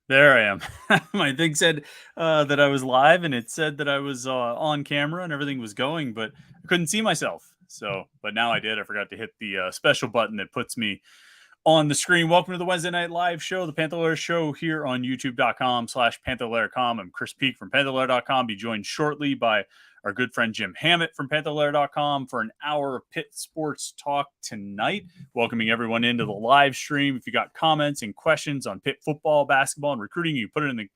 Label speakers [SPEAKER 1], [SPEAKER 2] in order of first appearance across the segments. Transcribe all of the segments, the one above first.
[SPEAKER 1] There I am. My thing said that I was live, and it said that I was on camera and everything was going, but I couldn't see myself. So, but now I did. I forgot to hit the special button that puts me on the screen. Welcome to the Wednesday Night Live Show, the Panther-Lair Show here on youtube.com/Panther-Lair.com. I'm Chris Peak from Panther-Lair.com. Be joined shortly by our good friend Jim Hammett from Panther-Lair.com for an hour of Pitt sports talk tonight. Welcoming everyone into the live stream. If you got comments and questions on Pitt football, basketball, and recruiting, you put it in the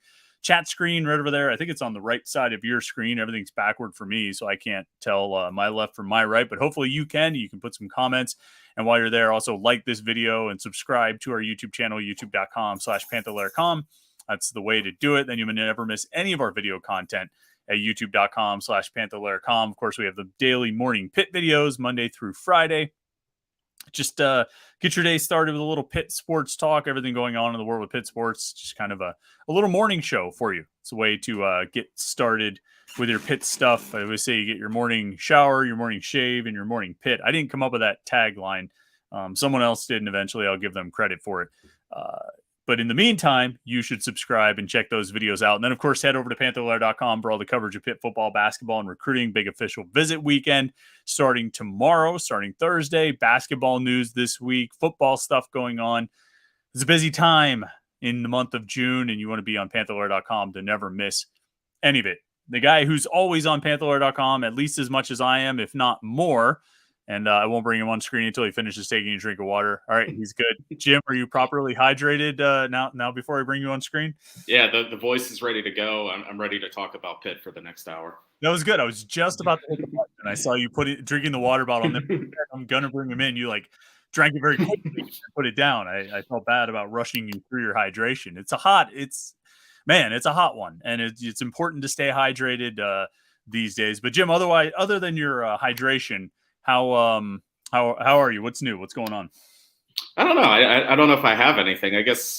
[SPEAKER 1] chat screen right over there. I think it's on the right side of your screen. Everything's backward for me, so I can't tell my left from my right, but hopefully you can. You can put some comments. And while you're there, also like this video and subscribe to our YouTube channel, youtube.com/Panther-Lair.com. That's the way to do it. Then you will never miss any of our video content at youtube.com/Panther-Lair.com. Of course, we have the daily morning Pitt videos Monday through Friday. Just get your day started with a little Pitt sports talk, everything going on in the world of Pitt sports. Just kind of a little morning show for you. It's a way to get started with your Pitt stuff. I always say you get your morning shower, your morning shave, and your morning Pitt. I didn't come up with that tagline. Someone else did, and eventually I'll give them credit for it. But in the meantime, you should subscribe and check those videos out. And then, of course, head over to Panther-Lair.com for all the coverage of Pitt football, basketball, and recruiting. Big official visit weekend starting tomorrow, starting Thursday. Basketball news this week, football stuff going on. It's a busy time in the month of June, and you want to be on Panther-Lair.com to never miss any of it. The guy who's always on Panther-Lair.com, at least as much as I am, if not more, and I won't bring him on screen until he finishes taking a drink of water. All right, he's good. Jim, are you properly hydrated now before I bring you on screen?
[SPEAKER 2] Yeah, the voice is ready to go. I'm ready to talk about Pitt for the next hour.
[SPEAKER 1] That was good. I was just about to hit the button, and I saw you drinking the water bottle. And I'm going to bring him in. You drank it very quickly and put it down. I felt bad about rushing you through your hydration. It's a hot one, and it's important to stay hydrated these days. But Jim, other than your hydration, how are you? What's new? What's going on?
[SPEAKER 2] I don't know. I don't know if I have anything. I guess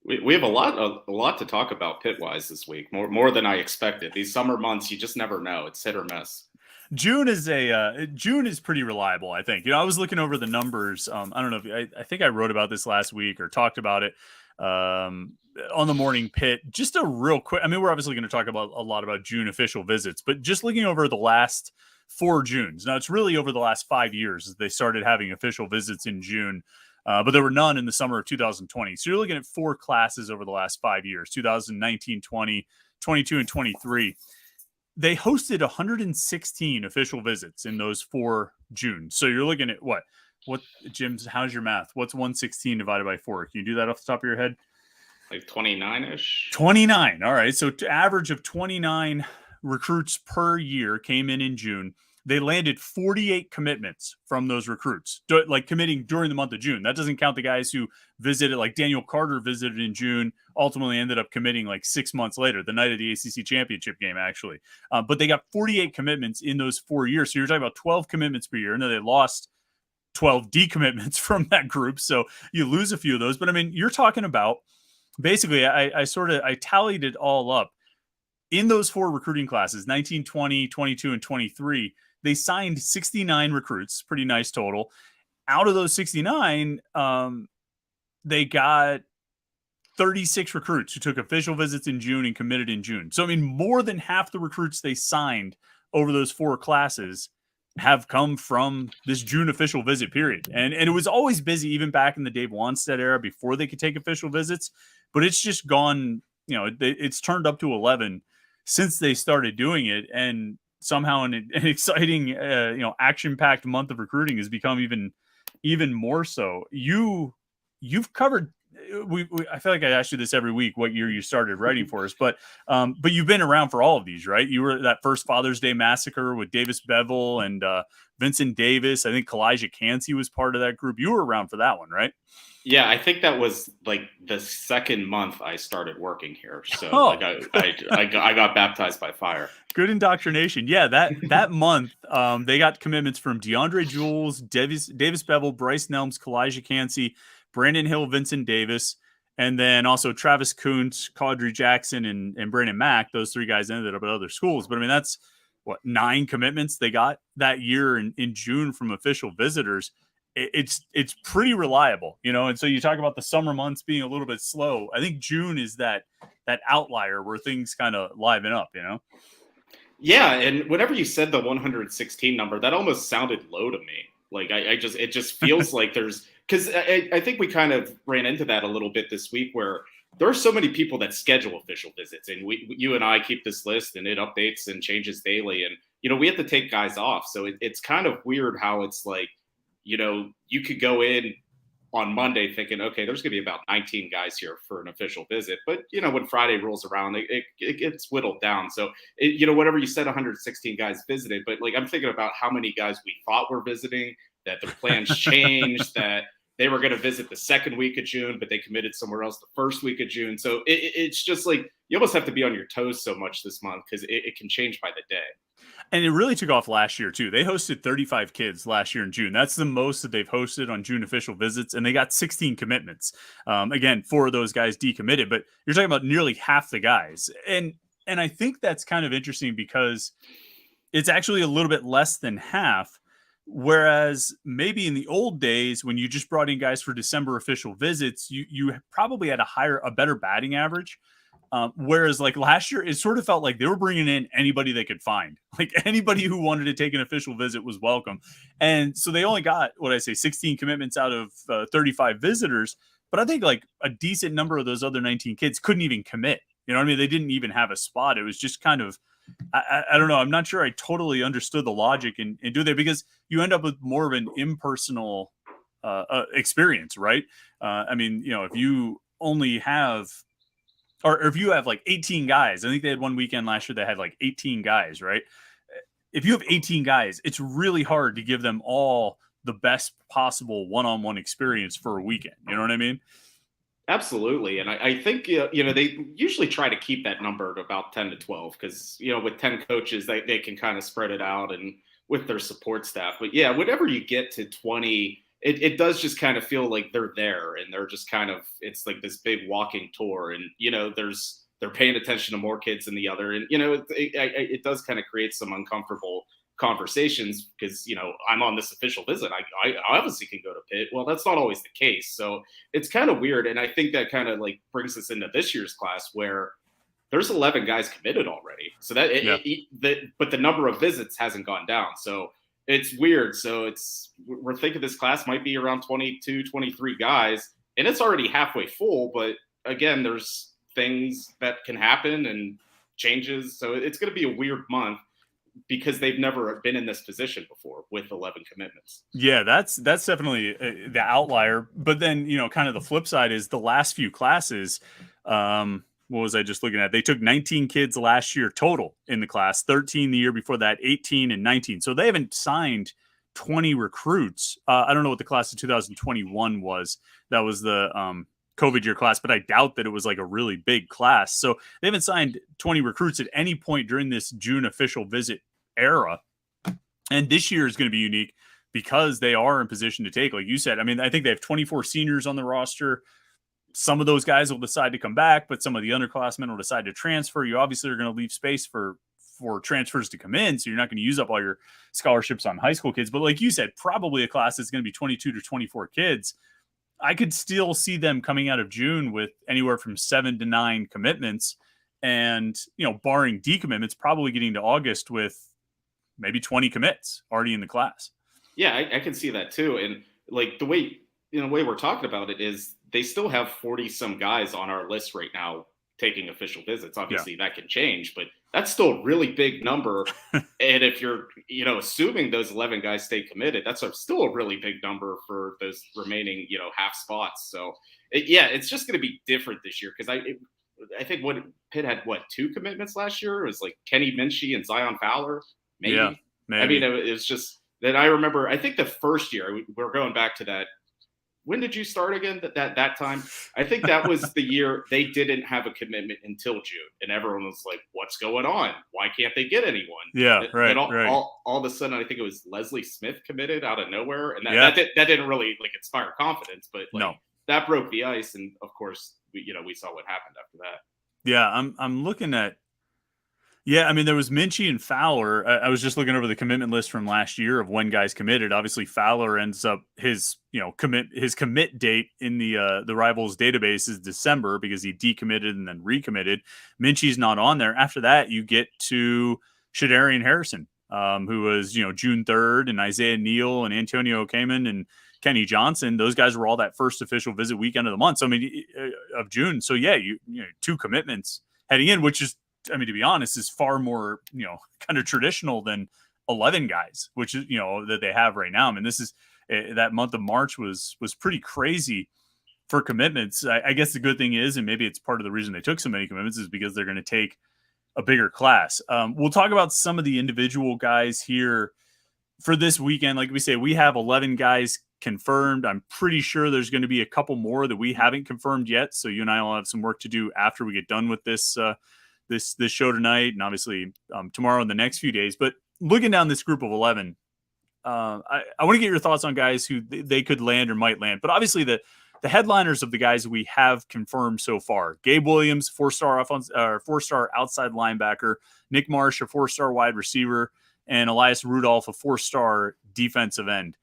[SPEAKER 2] we have a lot to talk about Pitt-wise this week. More than I expected. These summer months, you just never know. It's hit or miss.
[SPEAKER 1] June is pretty reliable, I think. I was looking over the numbers. I don't know if I think I wrote about this last week or talked about it on the morning Pitt. Just a real quick. I mean, we're obviously going to talk about a lot about June official visits, but just looking over the last 4 Junes. Now, it's really over the last 5 years they started having official visits in June, but there were none in the summer of 2020. So you're looking at 4 classes over the last 5 years, 2019, 20, 22, and 23. They hosted 116 official visits in those 4 Junes. So you're looking at what, Jim's, how's your math? What's 116 divided by 4? Can you do that off the top of your head?
[SPEAKER 2] Like 29-ish?
[SPEAKER 1] 29. All right. So to average of 29 recruits per year came in June. They landed 48 commitments from those recruits, committing during the month of June. That doesn't count the guys who visited, like Daniel Carter visited in June, ultimately ended up committing 6 months later, the night of the ACC championship game, actually. But they got 48 commitments in those 4 years. So you're talking about 12 commitments per year. And then they lost 12 decommitments from that group. So you lose a few of those. But I mean, you're talking about basically, I tallied it all up. In those 4 recruiting classes, 19, 20, 22, and 23, they signed 69 recruits, pretty nice total. Out of those 69, they got 36 recruits who took official visits in June and committed in June. So, I mean, more than half the recruits they signed over those 4 classes have come from this June official visit period. And it was always busy, even back in the Dave Wanstead era, before they could take official visits. But it's just gone, it's turned up to 11 since they started doing it. And somehow an exciting, action-packed month of recruiting has become even more so. You've covered. I feel like I ask you this every week, what year you started writing for us, but you've been around for all of these, right? You were at that first Father's Day massacre with Davis Bevel and Vincent Davis. I think Kalijah Cansey was part of that group. You were around for that one, right?
[SPEAKER 2] Yeah, I think that was the second month I started working here. So I got baptized by fire.
[SPEAKER 1] Good indoctrination. Yeah, that month they got commitments from DeAndre Jules, Davis Bevel, Bryce Nelms, Kalijah Cansey, Brandon Hill, Vincent Davis, and then also Travis Kuntz, Caudry Jackson, and Brandon Mack. Those 3 guys ended up at other schools. But I mean, that's 9 commitments they got that year in June from official visitors. it's pretty reliable, you know. And so you talk about the summer months being a little bit slow. I think June is that outlier where things kind of liven up, you know.
[SPEAKER 2] Yeah, and whenever you said the 116 number, that almost sounded low to me. Like it just feels like there's because I think we kind of ran into that a little bit this week where there are so many people that schedule official visits, and you and I keep this list, and it updates and changes daily, and we have to take guys off, so it's kind of weird how it's like, you could go in on Monday thinking, okay, there's going to be about 19 guys here for an official visit. But, when Friday rolls around, it gets whittled down. So, whatever you said, 116 guys visited, but like, I'm thinking about how many guys we thought were visiting, that their plans changed, that they were going to visit the second week of June, but they committed somewhere else the first week of June. So it's just like, you almost have to be on your toes so much this month because it can change by the day.
[SPEAKER 1] And it really took off last year, too. They hosted 35 kids last year in June. That's the most that they've hosted on June official visits, and they got 16 commitments. Again, 4 of those guys decommitted, but you're talking about nearly half the guys. And I think that's kind of interesting because it's actually a little bit less than half, whereas maybe in the old days when you just brought in guys for December official visits, you probably had a better batting average. Whereas like last year, it sort of felt like they were bringing in anybody they could find. Like anybody who wanted to take an official visit was welcome. And so they only got, 16 commitments out of 35 visitors. But I think like a decent number of those other 19 kids couldn't even commit. You know what I mean? They didn't even have a spot. It was just kind of, I don't know. I'm not sure I totally understood the logic in do that, because you end up with more of an impersonal experience, right? I mean, if you only have, or if you have like 18 guys, I think they had one weekend last year that had like 18 guys, right? If you have 18 guys, it's really hard to give them all the best possible one-on-one experience for a weekend. You know what I mean?
[SPEAKER 2] Absolutely. And I think, they usually try to keep that number to about 10 to 12 because, with 10 coaches, they can kind of spread it out and with their support staff. But yeah, whenever you get to 20, it does just kind of feel like they're there and they're just kind of, it's like this big walking tour, and, they're paying attention to more kids than the other. And, it does kind of create some uncomfortable conversations because, I'm on this official visit. I obviously can go to Pitt. Well, that's not always the case. So it's kind of weird. And I think that kind of like brings us into this year's class where there's 11 guys committed already. So but the number of visits hasn't gone down. So it's weird. So we're thinking this class might be around 22, 23 guys, and it's already halfway full. But again, there's things that can happen and changes. So it's going to be a weird month because they've never been in this position before with 11 commitments.
[SPEAKER 1] Yeah, that's definitely the outlier. But then, kind of the flip side is the last few classes. What was I just looking at? They took 19 kids last year total in the class, 13 the year before that, 18 and 19. So they haven't signed 20 recruits. I don't know what the class of 2021 was. That was the COVID year class, but I doubt that it was like a really big class. So they haven't signed 20 recruits at any point during this June official visit era. And this year is going to be unique because they are in position to take, like you said, I mean, I think they have 24 seniors on the roster. Some of those guys will decide to come back, but some of the underclassmen will decide to transfer. You obviously are going to leave space for transfers to come in, so you're not going to use up all your scholarships on high school kids. But like you said, probably a class that's going to be 22 to 24 kids. I could still see them coming out of June with anywhere from 7 to 9 commitments, and barring decommitments, probably getting to August with maybe 20 commits already in the class.
[SPEAKER 2] Yeah, I can see that too. And like the way we're talking about it is they still have 40 some guys on our list right now taking official visits. Obviously that can change, but that's still a really big number. And if you're, assuming those 11 guys stay committed, that's still a really big number for those remaining, half spots. So it's just going to be different this year. Cause I think Pitt had 2 commitments last year. It was like Kenny Minchie and Zion Fowler. Maybe.
[SPEAKER 1] Yeah, maybe.
[SPEAKER 2] I mean, it was just that I remember, I think the first year we're going back to that. When did you start again? That time? I think that was the year they didn't have a commitment until June, and everyone was like, "What's going on? Why can't they get anyone?"
[SPEAKER 1] Yeah, right.
[SPEAKER 2] All of a sudden, I think it was Leslie Smith committed out of nowhere, and that didn't really inspire confidence, but
[SPEAKER 1] no,
[SPEAKER 2] that broke the ice, and of course, we saw what happened after that.
[SPEAKER 1] Yeah, I'm looking at Yeah, I mean, there was Minchie and Fowler. I was just looking over the commitment list from last year of when guys committed. Obviously, Fowler ends up his commit date in the Rivals database is December because he decommitted and then recommitted. Minchie's not on there. After that, you get to Shadarian Harrison, who was June 3rd, and Isaiah Neal and Antonio Kamen and Kenny Johnson. Those guys were all that first official visit weekend of the month. So I mean, of June. So yeah, two commitments heading in, which is, I mean, to be honest, is far more, kind of traditional than 11 guys, which is, that they have right now. I mean, this is that month of March was pretty crazy for commitments. I guess the good thing is, and maybe it's part of the reason they took so many commitments, is because they're going to take a bigger class. We'll talk about some of the individual guys here for this weekend. Like we say, we have 11 guys confirmed. I'm pretty sure there's going to be a couple more that we haven't confirmed yet. So you and I will have some work to do after we get done with this show tonight, and obviously tomorrow and the next few days. But looking down this group of 11, I want to get your thoughts on guys who they could land or might land. But obviously the headliners of the guys we have confirmed so far: Gabe Williams, 4-star outside linebacker; Nick Marsh, a 4-star wide receiver; and Elias Rudolph, a 4-star defensive end.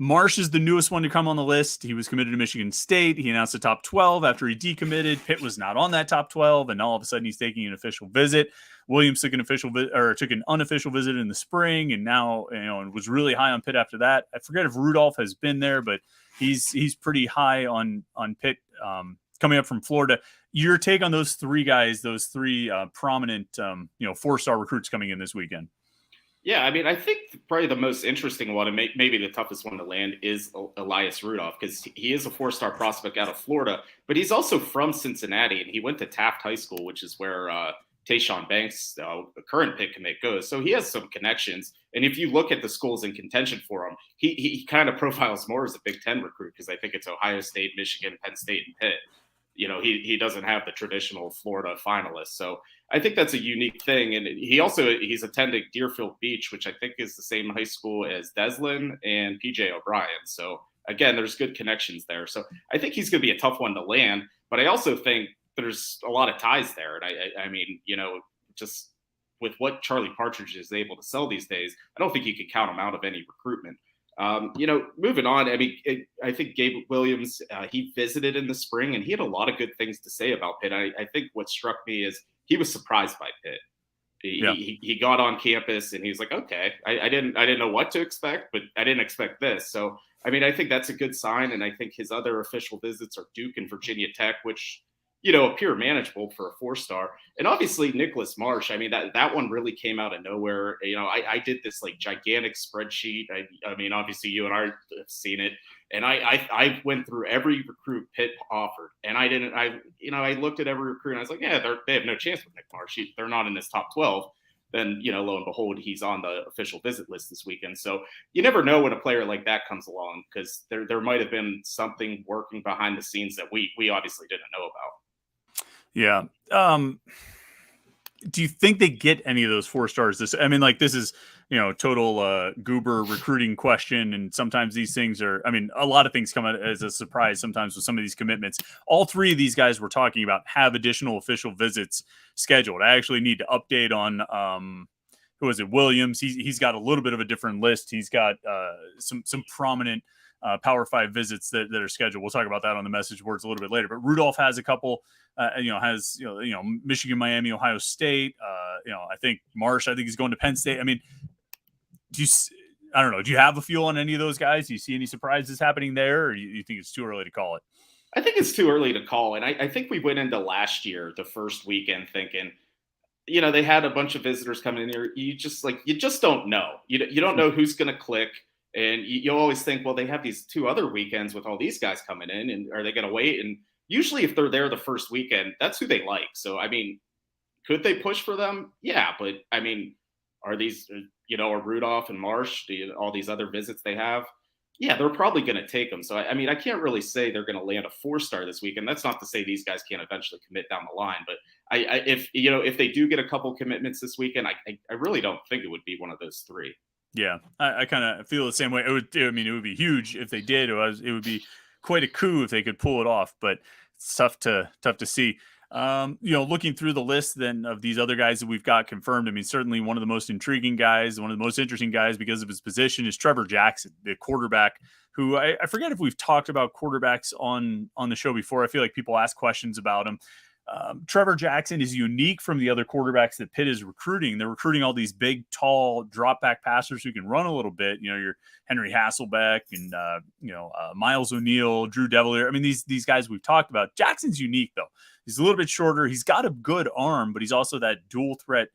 [SPEAKER 1] Marsh is the newest one to come on the list. He was committed to Michigan State. He announced the top 12 after he decommitted. Pitt was not on that top 12, and all of a sudden he's taking an official visit. Williams took an unofficial visit in the spring, and now and was really high on Pitt after that. I forget if Rudolph has been there, but he's pretty high on Pitt coming up from Florida. Your take on those three guys, those three prominent 4-star recruits coming in this weekend?
[SPEAKER 2] Yeah, I mean, I think probably the most interesting one, and maybe the toughest one to land, is Elias Rudolph, because he is a 4-star prospect out of Florida, but he's also from Cincinnati, and he went to Taft High School, which is where Tayshaun Banks, the current Pitt commit, goes. So he has some connections. And if you look at the schools in contention for him, he kind of profiles more as a Big Ten recruit, because I think it's Ohio State, Michigan, Penn State, and Pitt. He doesn't have the traditional Florida finalists. So I think that's a unique thing. And he's attending Deerfield Beach, which I think is the same high school as Deslin and PJ O'Brien. So again, there's good connections there. So I think he's going to be a tough one to land, but I also think there's a lot of ties there. And I mean, just with what Charlie Partridge is able to sell these days, I don't think you can count him out of any recruitment. Moving on, I mean, I think Gabe Williams, he visited in the spring, and he had a lot of good things to say about Pitt. I think what struck me is he was surprised by Pitt. He got on campus, and he's like, okay, I didn't know what to expect, but I didn't expect this. So, I mean, I think that's a good sign, and I think his other official visits are Duke and Virginia Tech, which appear manageable for a 4-star. And obviously Nicholas Marsh, I mean, that one really came out of nowhere. I did this like gigantic spreadsheet. I mean, obviously you and I have seen it. And I went through every recruit Pitt offered. And I looked at every recruit and I was like, yeah, they have no chance with Nick Marsh. They're not in this top 12. Then, lo and behold, he's on the official visit list this weekend. So you never know when a player like that comes along, because there might have been something working behind the scenes that we obviously didn't know about.
[SPEAKER 1] Yeah. Do you think they get any of those 4-stars? This is, total goober recruiting question. And sometimes these things are, I mean, a lot of things come out as a surprise sometimes with some of these commitments. All three of these guys we're talking about have additional official visits scheduled. I actually need to update on, who is it? Williams. He's got a little bit of a different list. He's got some prominent Power 5 visits that are scheduled. We'll talk about that on the message boards a little bit later. But Rudolph has a couple. Has Michigan, Miami, Ohio State. I think Marsh. I think he's going to Penn State. I mean, I don't know. Do you have a feel on any of those guys? Do you see any surprises happening there, or you think it's too early to call it?
[SPEAKER 2] I think it's too early to call, and I think we went into last year, the first weekend, thinking, they had a bunch of visitors coming in here. You just don't know. You don't know who's going to click. And you always think, well, they have these 2 other weekends with all these guys coming in, and are they going to wait? And usually if they're there the first weekend, that's who they like. So, I mean, could they push for them? Yeah. But I mean, are these, are Rudolph and Marsh, all these other visits they have? Yeah, they're probably going to take them. So, I mean, I can't really say they're going to land a 4-star this weekend. That's not to say these guys can't eventually commit down the line. But if they do get a couple commitments this weekend, I really don't think it would be one of those 3.
[SPEAKER 1] Yeah, I kind of feel the same way. It would be huge if they did. It would be quite a coup if they could pull it off, but it's tough to see. Looking through the list then of these other guys that we've got confirmed, I mean, certainly one of the most intriguing guys, one of the most interesting guys because of his position is Trevor Jackson, the quarterback, who I forget if we've talked about quarterbacks on the show before. I feel like people ask questions about him. Trevor Jackson is unique from the other quarterbacks that Pitt is recruiting. They're recruiting all these big, tall, drop back passers who can run a little bit. Your Henry Hasselbeck and Miles O'Neill, Drew Devilier. I mean, these guys we've talked about. Jackson's unique though. He's a little bit shorter. He's got a good arm, but he's also that dual threat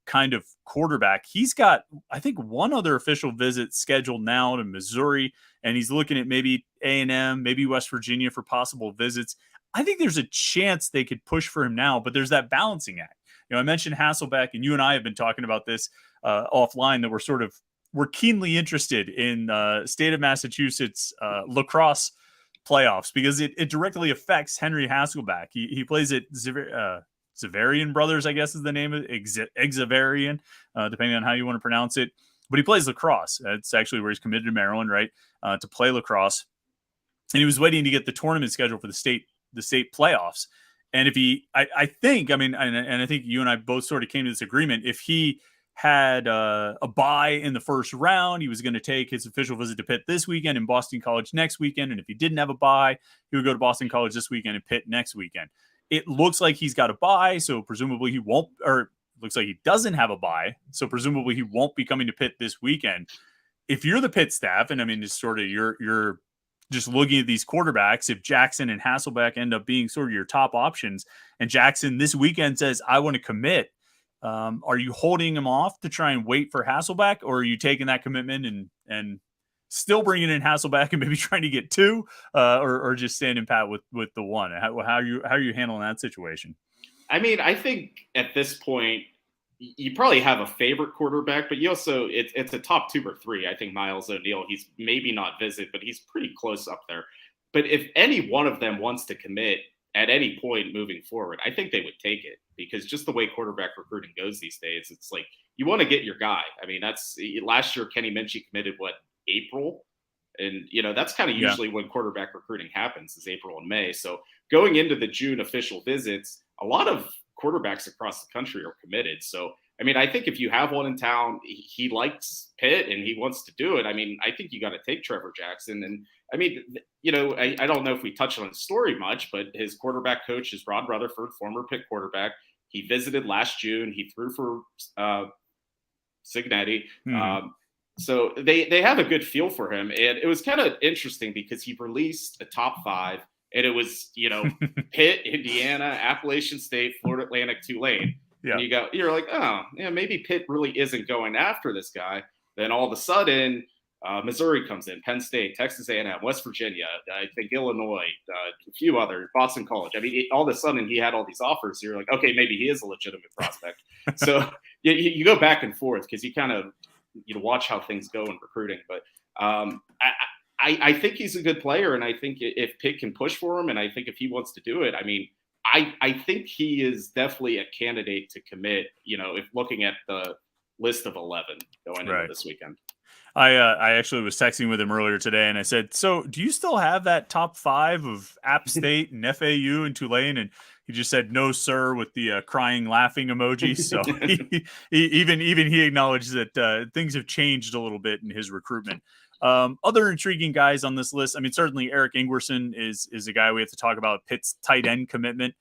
[SPEAKER 1] kind of quarterback. He's got, I think, one other official visit scheduled now to Missouri, and he's looking at maybe A&M, maybe West Virginia for possible visits. I think there's a chance they could push for him now, but there's that balancing act. I mentioned Hasselbeck, and you and I have been talking about this offline, that we're keenly interested in state of Massachusetts lacrosse playoffs because it directly affects Henry Hasselbeck. He plays at Xaverian Brothers, I guess is the name of it, Xaverian, depending on how you want to pronounce it. But he plays lacrosse. That's actually where he's committed to Maryland, right, to play lacrosse. And he was waiting to get the tournament schedule for the state playoffs. And if I think you and I both sort of came to this agreement. If he had a bye in the first round, he was going to take his official visit to Pitt this weekend and Boston College next weekend. And if he didn't have a bye, he would go to Boston College this weekend and Pitt next weekend. It looks like he's got a bye, so presumably he won't, or looks like he doesn't have a bye, so presumably he won't be coming to Pitt this weekend. If you're the Pitt staff, and I mean, just sort of you're just looking at these quarterbacks, if Jackson and Hasselbeck end up being sort of your top options, and Jackson this weekend says, I want to commit, are you holding him off to try and wait for Hasselbeck, or are you taking that commitment and still bringing in Hasselbeck and maybe trying to get two, or just standing pat with the one? How are you handling that situation?
[SPEAKER 2] I mean, I think at this point, you probably have a favorite quarterback, but you also, it's a top 2 or 3. I think Miles O'Neill, he's maybe not visit, but he's pretty close up there. But if any one of them wants to commit at any point moving forward, I think they would take it, because just the way quarterback recruiting goes these days, it's like you want to get your guy. I mean, that's last year, Kenny Minchie committed April. And, that's kind of usually when quarterback recruiting happens, is April and May. So going into the June official visits, a lot of quarterbacks across the country are committed. So, I mean, I think if you have one in town, he likes Pitt and he wants to do it. I mean, I think you got to take Trevor Jackson. And I mean, I don't know if we touched on the story much, but his quarterback coach is Rod Rutherford, former Pitt quarterback. He visited last June. He threw for Signetti. So they have a good feel for him. And it was kind of interesting because he released a top 5, and it was, Pitt, Indiana, Appalachian State, Florida Atlantic, Tulane. Yeah. And you're like, oh, yeah, maybe Pitt really isn't going after this guy. Then all of a sudden, Missouri comes in, Penn State, Texas A&M, West Virginia, I think Illinois, a few other, Boston College. I mean, all of a sudden he had all these offers. So you're like, okay, maybe he is a legitimate prospect. So you go back and forth because you kind of, watch how things go in recruiting. But I think he's a good player, and I think if Pitt can push for him, and I think if he wants to do it, I mean, I think he is definitely a candidate to commit, if looking at the list of 11 going into this weekend.
[SPEAKER 1] I actually was texting with him earlier today, and I said, so do you still have that top 5 of App State and FAU and Tulane? And he just said, no, sir, with the crying, laughing emoji. So even he acknowledged that things have changed a little bit in his recruitment. Other intriguing guys on this list, I mean, certainly Eric Ingwerson is a guy we have to talk about. Pitt's tight end commitment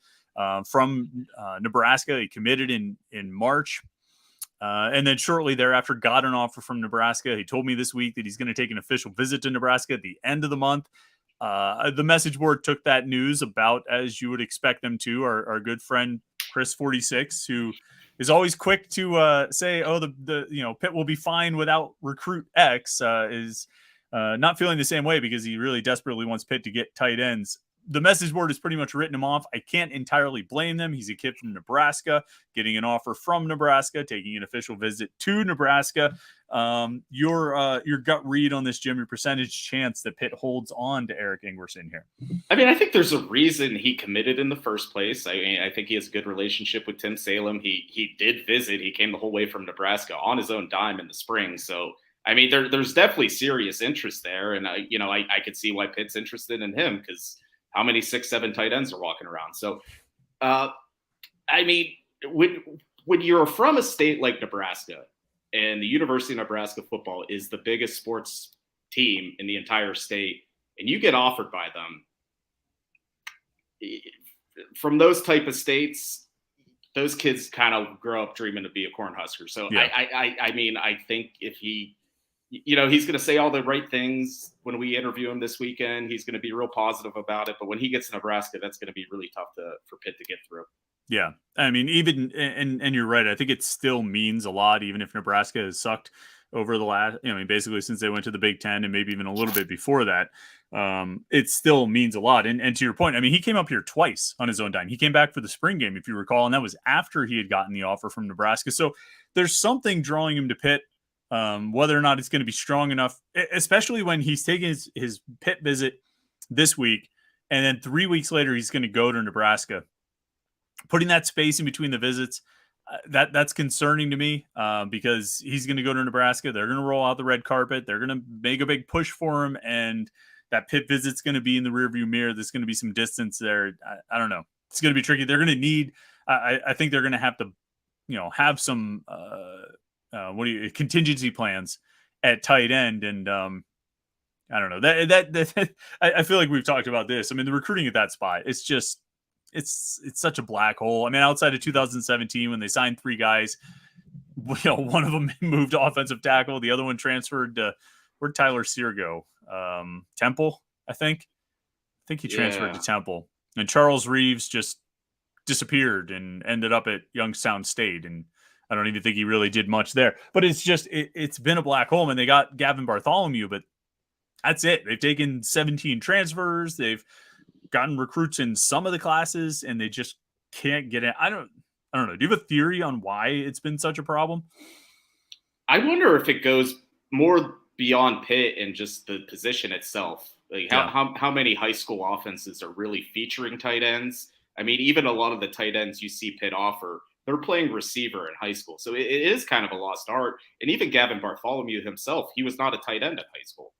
[SPEAKER 1] from Nebraska. He committed in March. And then shortly thereafter got an offer from Nebraska. He told me this week that he's going to take an official visit to Nebraska at the end of the month. The message board took that news about as you would expect them to. Our good friend Chris 46, who is always quick to say, "Oh, the Pitt will be fine without recruit X," is not feeling the same way because he really desperately wants Pitt to get tight ends. The message board has pretty much written him off. I can't entirely blame them. He's a kid from Nebraska, getting an offer from Nebraska, taking an official visit to Nebraska. Your gut read on this, Jim, your percentage chance that Pitt holds on to Eric Ingwerson here?
[SPEAKER 2] I mean, I think there's a reason he committed in the first place. I think he has a good relationship with Tim Salem. He did visit. He came the whole way from Nebraska on his own dime in the spring. So, I mean, there's definitely serious interest there. And, I could see why Pitt's interested in him because how many 6'7" tight ends are walking around. So I mean, when you're from a state like Nebraska, and the University of Nebraska football is the biggest sports team in the entire state, and you get offered by them from those type of states, those kids kind of grow up dreaming to be a Cornhusker. So
[SPEAKER 1] Yeah.
[SPEAKER 2] I mean, I think if he, he's going to say all the right things when we interview him this weekend. He's going to be real positive about it. But when he gets to Nebraska, that's going to be really tough for Pitt to get through.
[SPEAKER 1] Yeah. I mean, even, and you're right. I think it still means a lot, even if Nebraska has sucked over the last, I mean, basically since they went to the Big Ten and maybe even a little bit before that. It still means a lot. And to your point, I mean, he came up here twice on his own dime. He came back for the spring game, if you recall, and that was after he had gotten the offer from Nebraska. So there's something drawing him to Pitt. Whether or not it's going to be strong enough, especially when he's taking his Pitt visit this week, and then 3 weeks later, he's going to go to Nebraska. Putting that space in between the visits, that's concerning to me because he's going to go to Nebraska. They're going to roll out the red carpet. They're going to make a big push for him, and that Pitt visit's going to be in the rearview mirror. There's going to be some distance there. I don't know. It's going to be tricky. They're going to need. I think they're going to have to, have some contingency plans at tight end, and I don't know that I feel like we've talked about this. I mean, the recruiting at that spot, it's just it's such a black hole. I mean, outside of 2017 when they signed 3 guys, one of them moved to offensive tackle, the other one transferred to where'd Tyler Sear go? Temple, I think he transferred to Temple, and Charles Reeves just disappeared and ended up at Youngstown State, and I don't even think he really did much there. But it's just it's been a black hole. And they got Gavin Bartholomew, but that's it. They've taken 17 transfers. They've gotten recruits in some of the classes, and they just can't get in. I don't know. Do you have a theory on why it's been such a problem?
[SPEAKER 2] I wonder if it goes more beyond Pitt and just the position itself. Like how many high school offenses are really featuring tight ends? I mean, even a lot of the tight ends you see Pitt offer, they're playing receiver in high school. So it is kind of a lost art. And even Gavin Bartholomew himself, he was not a tight end in high school.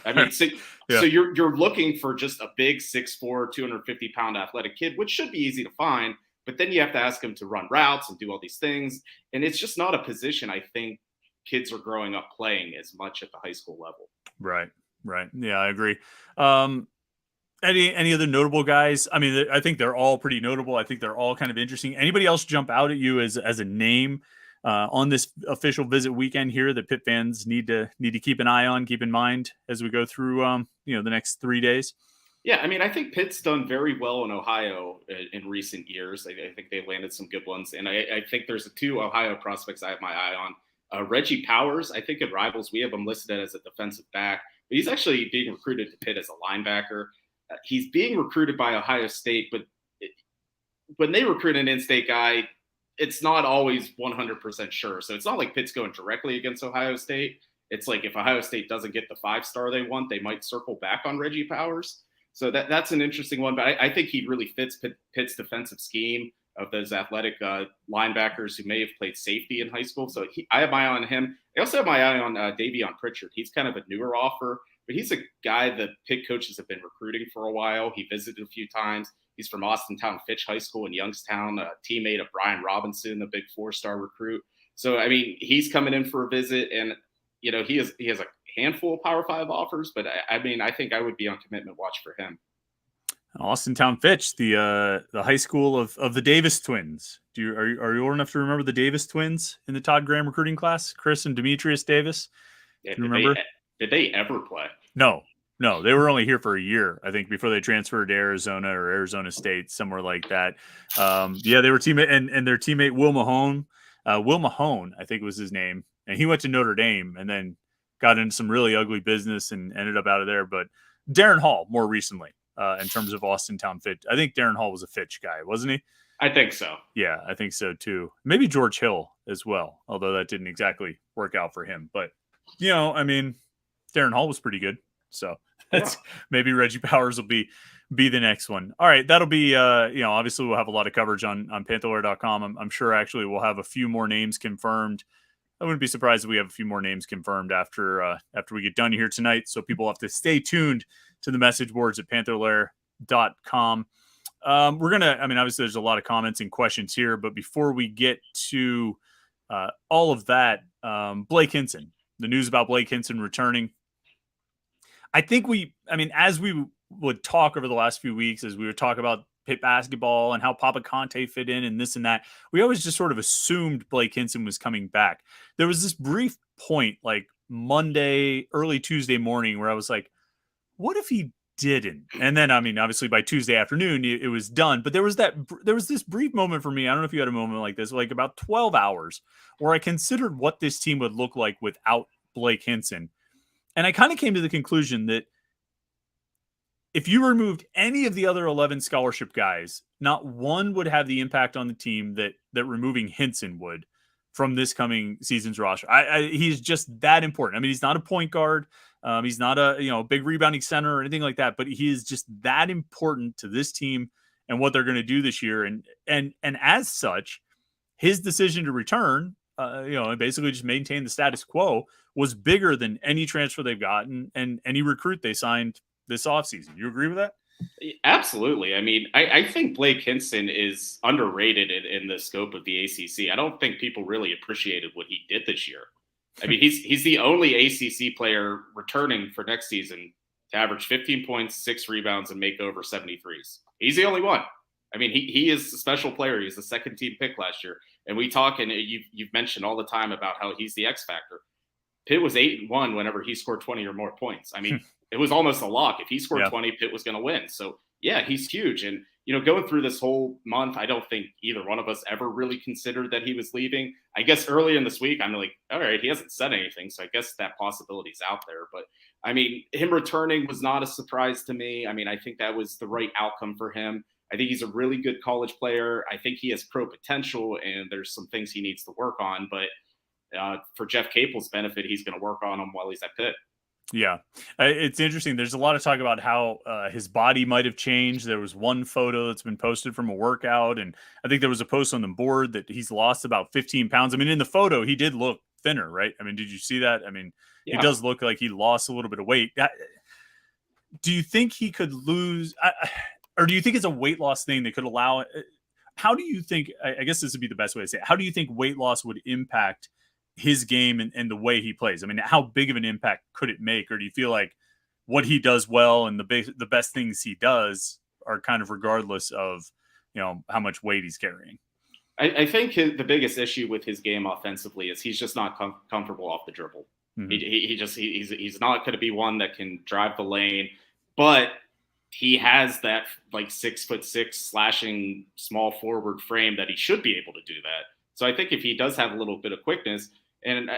[SPEAKER 2] I mean, so you're looking for just a big 6'4", 250-pound athletic kid, which should be easy to find. But then you have to ask him to run routes and do all these things. And it's just not a position I think kids are growing up playing as much at the high school level.
[SPEAKER 1] Right. Yeah, I agree. Any other notable guys? I mean, I think they're all pretty notable. I think they're all kind of interesting. Anybody else jump out at you as a name on this official visit weekend here that Pitt fans need to keep an eye on, keep in mind as we go through the next 3 days?
[SPEAKER 2] Yeah, I mean, I think Pitt's done very well in Ohio in recent years. I think they landed some good ones, and I think there's 2 Ohio prospects I have my eye on. Reggie Powers, I think in Rivals we have him listed as a defensive back, but he's actually being recruited to Pitt as a linebacker. He's being recruited by Ohio State, but when they recruit an in-state guy, it's not always 100% sure. So it's not like Pitt's going directly against Ohio State. It's like if Ohio State doesn't get the 5-star they want, they might circle back on Reggie Powers. So that's an interesting one. But I think he really fits Pitt's defensive scheme of those athletic linebackers who may have played safety in high school. So I have my eye on him. I also have my eye on Davion Pritchard. He's kind of a newer offer, but he's a guy that Pitt coaches have been recruiting for a while. He visited a few times. He's from Austintown Fitch High School in Youngstown, a teammate of Brian Robinson, the big 4-star recruit. So, I mean, he's coming in for a visit, and, he has a handful of Power 5 offers, but I mean, I think I would be on commitment watch for him.
[SPEAKER 1] Austintown Fitch, the high school of the Davis twins. Are you old enough to remember the Davis twins in the Todd Graham recruiting class? Chris and Demetrius Davis.
[SPEAKER 2] Yeah,
[SPEAKER 1] do you remember?
[SPEAKER 2] Did they ever play?
[SPEAKER 1] No, they were only here for a year, I think, before they transferred to Arizona or Arizona State, somewhere like that. They were teammate and their teammate Will Mahone. Will Mahone, I think was his name, and he went to Notre Dame and then got into some really ugly business and ended up out of there. But Darren Hall more recently. In terms of Austintown Fitch, I think Darren Hall was a Fitch guy, wasn't he?
[SPEAKER 2] I think so.
[SPEAKER 1] Yeah, I think so too. Maybe George Hill as well, although that didn't exactly work out for him. But I mean, Darren Hall was pretty good. So maybe Reggie Powers will be the next one. All right, that'll be obviously we'll have a lot of coverage on Panther-Lair.com. I'm sure actually we'll have a few more names confirmed. I wouldn't be surprised if we have a few more names confirmed after we get done here tonight. So people have to stay tuned to the message boards at Panther-Lair.com. Obviously there's a lot of comments and questions here, but before we get to all of that, Blake Hinson, the news about Blake Hinson returning. I think as we would talk over the last few weeks, as we would talk about Pitt basketball and how Papa Conte fit in and this and that, we always just sort of assumed Blake Hinson was coming back. There was this brief point like Monday, early Tuesday morning where I was like, what if he didn't? And then, obviously by Tuesday afternoon, it was done. But there was this brief moment for me. I don't know if you had a moment like this, like about 12 hours where I considered what this team would look like without Blake Hinson. And I kind of came to the conclusion that if you removed any of the other 11 scholarship guys, not one would have the impact on the team that removing Hinson would from this coming season's roster. He's just that important. He's not a point guard. He's not a big rebounding center or anything like that, but he is just that important to this team and what they're going to do this year. And as such, his decision to return, and basically just maintain the status quo was bigger than any transfer they've gotten and any recruit they signed this offseason. You agree with that?
[SPEAKER 2] Absolutely. I think Blake Hinson is underrated in the scope of the ACC. I don't think people really appreciated what he did this year. He's the only ACC player returning for next season to average 15 points, 6 rebounds, and make over 73s. He's the only one. He is a special player. He's the second team pick last year. And we talk, and you've mentioned all the time about how he's the X factor. Pitt was 8-1 whenever he scored 20 or more points. It was almost a lock. If he scored 20, Pitt was going to win. So, yeah, he's huge. And, going through this whole month, I don't think either one of us ever really considered that he was leaving. I guess earlier in this week, I'm like, all right, he hasn't said anything. So I guess that possibility is out there. But, him returning was not a surprise to me. I think that was the right outcome for him. I think he's a really good college player. I think he has pro potential, and there's some things he needs to work on. But for Jeff Capel's benefit, he's going to work on them while he's at Pitt.
[SPEAKER 1] Yeah, it's interesting. There's a lot of talk about how his body might have changed. There was one photo that's been posted from a workout, and I think there was a post on the board that he's lost about 15 pounds. In the photo, he did look thinner, right? Did you see that? It does look like he lost a little bit of weight. Do you think he could lose, or do you think it's a weight loss thing that could allow it? How do you think, I guess this would be the best way to say it, how do you think weight loss would impact his game and the way he plays? How big of an impact could it make? Or do you feel like what he does well and the best things he does are kind of regardless of, how much weight he's carrying?
[SPEAKER 2] I think the biggest issue with his game offensively is he's just not comfortable off the dribble. Mm-hmm. He's not going to be one that can drive the lane, but he has that like 6'6" slashing small forward frame that he should be able to do that. So I think if he does have a little bit of quickness, and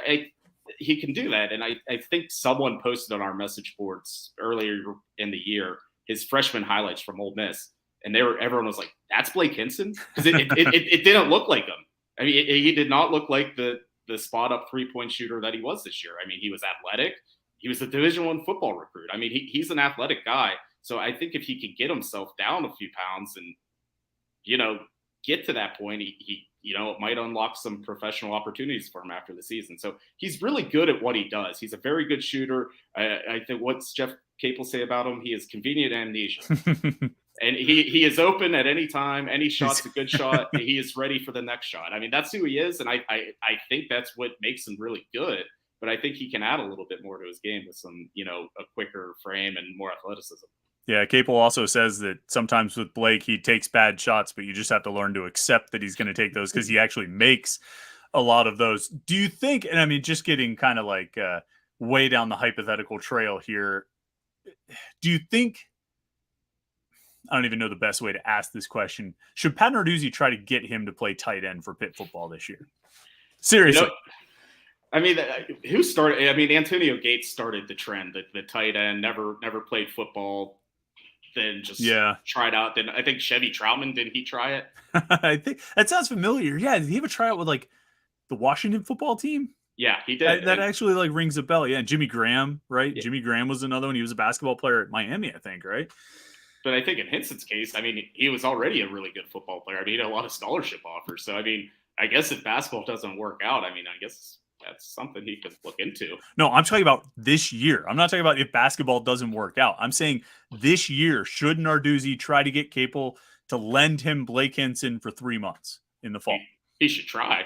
[SPEAKER 2] he can do that. And I think someone posted on our message boards earlier in the year his freshman highlights from Ole Miss, and everyone was like, "That's Blake Hinson," because it didn't look like him. He did not look like the spot up 3-point shooter that he was this year. He was athletic. He was a Division I football recruit. He's an athletic guy. So I think if he could get himself down a few pounds and get to that point, he it might unlock some professional opportunities for him after the season. So he's really good at what he does. He's a very good shooter. I think what's Jeff Capel say about him? He has convenient amnesia. And he is open at any time. Any shot's a good shot. He is ready for the next shot. That's who he is. And I think that's what makes him really good. But I think he can add a little bit more to his game with some, a quicker frame and more athleticism.
[SPEAKER 1] Yeah, Capel also says that sometimes with Blake, he takes bad shots, but you just have to learn to accept that he's going to take those because he actually makes a lot of those. Do you think, and just getting kind of like way down the hypothetical trail here, do you think, I don't even know the best way to ask this question, should Pat Narduzzi try to get him to play tight end for Pitt football this year? Seriously.
[SPEAKER 2] Who started? Antonio Gates started the trend that the tight end never played football. Then just tried out. Then I think Chevy Troutman, didn't he try it?
[SPEAKER 1] I think that sounds familiar. Yeah, did he ever try out with like the Washington football team?
[SPEAKER 2] Yeah, he did.
[SPEAKER 1] That actually like rings a bell. Yeah, Jimmy Graham, right? Yeah. Jimmy Graham was another one. He was a basketball player at Miami, I think, right?
[SPEAKER 2] But I think in Hinson's case, he was already a really good football player. He had a lot of scholarship offers. So I guess if basketball doesn't work out, I guess that's something he could look into.
[SPEAKER 1] No, I'm talking about this year. I'm not talking about if basketball doesn't work out. I'm saying this year, should Narduzzi try to get Capel to lend him Blake Hinson for 3 months in the fall?
[SPEAKER 2] He should try.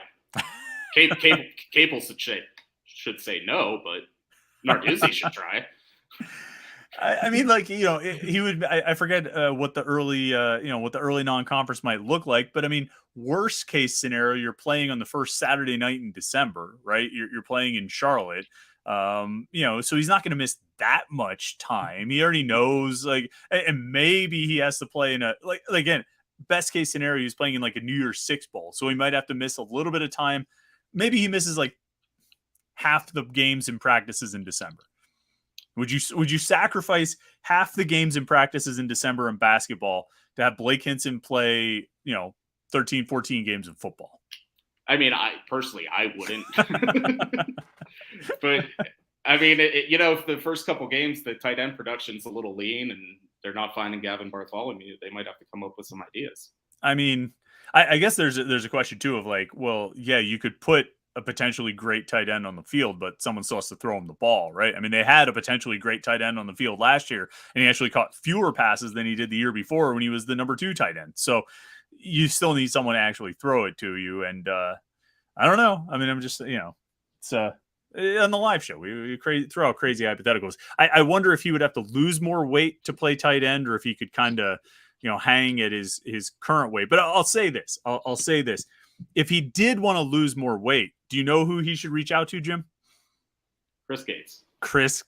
[SPEAKER 2] Capel should say no, but Narduzzi should try.
[SPEAKER 1] I mean, like, he would. I forget what the early, what the early non-conference might look like. But I mean, worst case scenario, you're playing on the first Saturday night in December, right? You're playing in Charlotte. So he's not going to miss that much time. He already knows, like, and maybe he has to play in again, best case scenario, he's playing in like a New Year's Six bowl, so he might have to miss a little bit of time. Maybe he misses like half the games and practices in December. Would you sacrifice half the games and practices in December in basketball to have Blake Hinson play, 13, 14 games of football?
[SPEAKER 2] I mean, I wouldn't. But I mean, if the first couple games, the tight end production's a little lean and they're not finding Gavin Bartholomew, they might have to come up with some ideas.
[SPEAKER 1] I mean, I guess there's a question too of like, well, yeah, you could put a potentially great tight end on the field, but someone still has to throw him the ball, right? I mean, they had a potentially great tight end on the field last year, and he actually caught fewer passes than he did the year before when he was the number 2 tight end. So you still need someone to actually throw it to you. And I don't know. I mean, I'm just, it's on the live show, we throw out crazy hypotheticals. I wonder if he would have to lose more weight to play tight end, or if he could kind of, hang at his current weight. But I'll say this. I'll say this. If he did want to lose more weight, do you know who he should reach out to, Jim? Chris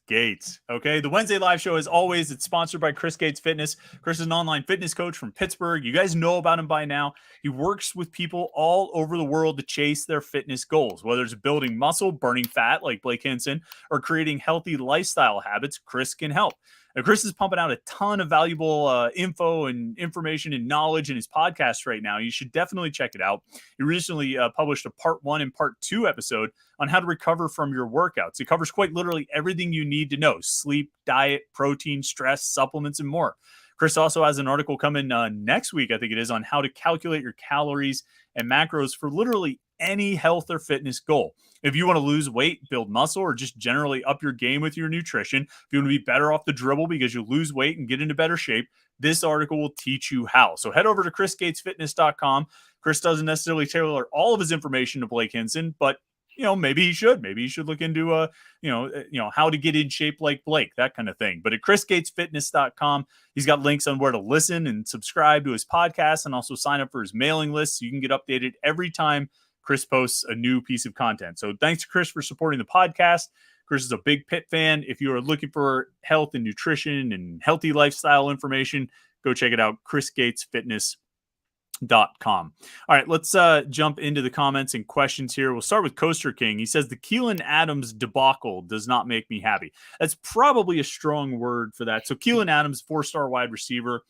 [SPEAKER 1] Gates. Okay. The Wednesday live show, as always, it's sponsored by Chris Gates Fitness. Chris is an online fitness coach from Pittsburgh. You guys know about him by now. He works with people all over the world to chase their fitness goals, whether it's building muscle, burning fat like Blake Hinson, or creating healthy lifestyle habits. Chris can help. Now, Chris is pumping out a ton of valuable info and information and knowledge in his podcast right now. You should definitely check it out. He recently published a part 1 and part 2 episode on how to recover from your workouts. It covers quite literally everything you need to know: sleep, diet, protein, stress, supplements, and more. Chris also has an article coming next week, I think it is, on how to calculate your calories and macros for literally any health or fitness goal. If you want to lose weight, build muscle, or just generally up your game with your nutrition, if you want to be better off the dribble because you lose weight and get into better shape, this article will teach you how. So head over to chrisgatesfitness.com. Chris doesn't necessarily tailor all of his information to Blake Hinson, but maybe he should. Maybe he should look into how to get in shape like Blake, that kind of thing. But at chrisgatesfitness.com, he's got links on where to listen and subscribe to his podcast, and also sign up for his mailing list so you can get updated every time Chris posts a new piece of content. So thanks to Chris for supporting the podcast. Chris is a big Pitt fan. If you are looking for health and nutrition and healthy lifestyle information, go check it out, chrisgatesfitness.com. All right, let's jump into the comments and questions here. We'll start with Coaster King. He says the Keelan Adams debacle does not make me happy. That's probably a strong word for that. So Keelan Adams, 4-star wide receiver,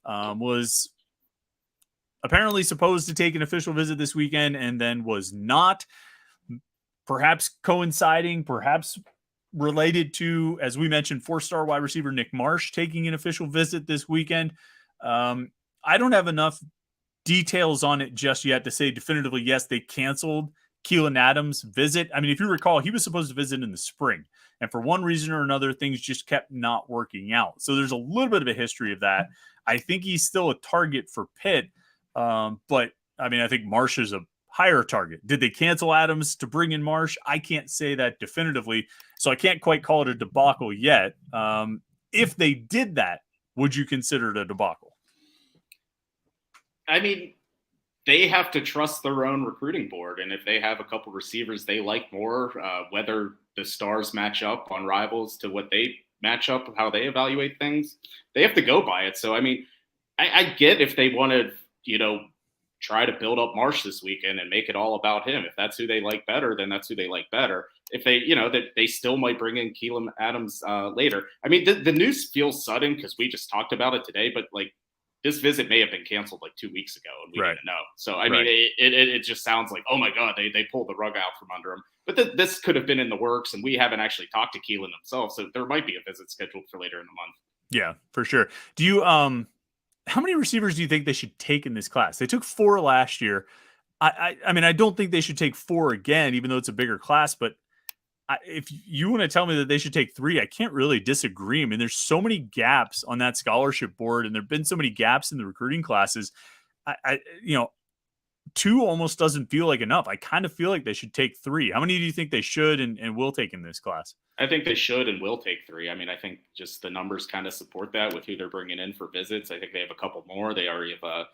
[SPEAKER 1] was apparently supposed to take an official visit this weekend and then was not. Perhaps coinciding, perhaps related to, as we mentioned, 4-star wide receiver Nick Marsh taking an official visit this weekend. I don't have enough details on it just yet to say definitively, yes, they canceled Keelan Adams' visit. I mean, if you recall, he was supposed to visit in the spring, and for one reason or another, things just kept not working out. So there's a little bit of a history of that. I think he's still a target for Pitt. But I mean, I think Marsh is a higher target. Did they cancel Adams to bring in Marsh? I can't say that definitively, so I can't quite call it a debacle yet. If they did that, would you consider it a debacle?
[SPEAKER 2] I mean, they have to trust their own recruiting board, and if they have a couple receivers they like more, whether the stars match up on Rivals to what they match up, how they evaluate things, they have to go by it. So I mean, I get if they want to, try to build up Marsh this weekend and make it all about him. If that's who they like better, then that's who they like better. If they, that they still might bring in Keelan Adams later. I mean, the news feels sudden because we just talked about it today, but like this visit may have been canceled like 2 weeks ago and we didn't know. So, I mean, it just sounds like, oh my God, they pulled the rug out from under him. But this could have been in the works, and we haven't actually talked to Keelan himself. So there might be a visit scheduled for later in the month.
[SPEAKER 1] Yeah, for sure. Do you, how many receivers do you think they should take in this class? They took 4 last year. I mean, I don't think they should take 4 again, even though it's a bigger class, but if you want to tell me that they should take 3, I can't really disagree. I mean, there's so many gaps on that scholarship board, and there've been so many gaps in the recruiting classes. You know, 2 almost doesn't feel like enough. I kind of feel like they should take 3. How many do you think they should and will take in this class?
[SPEAKER 2] I think they should and will take 3. I mean, I think just the numbers kind of support that with who they're bringing in for visits. I think they have a couple more. They already have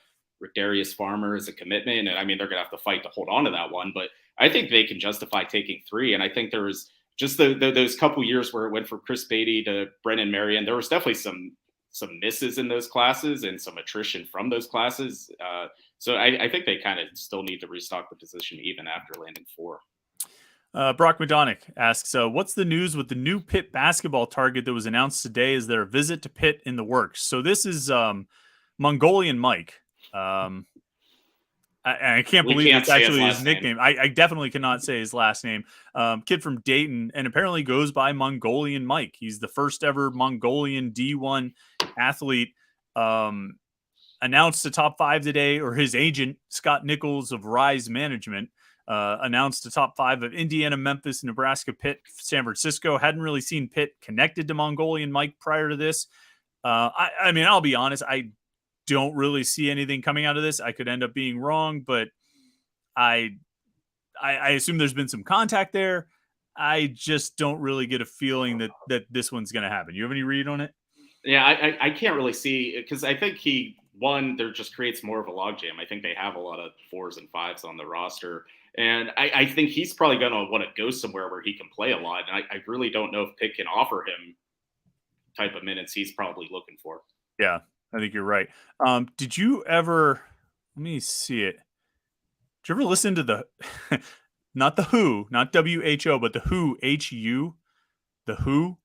[SPEAKER 2] Darius Farmer as a commitment, and I mean, they're going to have to fight to hold on to that one. But I think they can justify taking 3. And I think there was just those couple years where it went from Chris Beatty to Brennan Marion. There was definitely some misses in those classes and some attrition from those classes. So I think they kind of still need to restock the position even after landing 4.
[SPEAKER 1] Brock Madonic asks, what's the news with the new Pitt basketball target that was announced today? Is there a visit to Pitt in the works? So this is Mongolian Mike. I can't believe it's actually his nickname. I definitely cannot say his last name. Kid from Dayton, and apparently goes by Mongolian Mike. He's the first ever Mongolian D1 athlete. Announced the top 5 today, or his agent, Scott Nichols of Rise Management, announced the top 5 of Indiana, Memphis, Nebraska, Pitt, San Francisco. Hadn't really seen Pitt connected to Mongolian Mike prior to this. I mean, I'll be honest, I don't really see anything coming out of this. I could end up being wrong, but I assume there's been some contact there. I just don't really get a feeling that this one's going to happen. You have any read on it?
[SPEAKER 2] Yeah, I can't really see, because I think there just creates more of a logjam. I think they have a lot of 4s and 5s on the roster. And I think he's probably going to want to go somewhere where he can play a lot. And I really don't know if Pitt can offer him type of minutes he's probably looking for.
[SPEAKER 1] Yeah, I think you're right. Did you ever, let me see it. Did you ever listen to the, not the Who, not WHO, but the Who, H-U, the Who?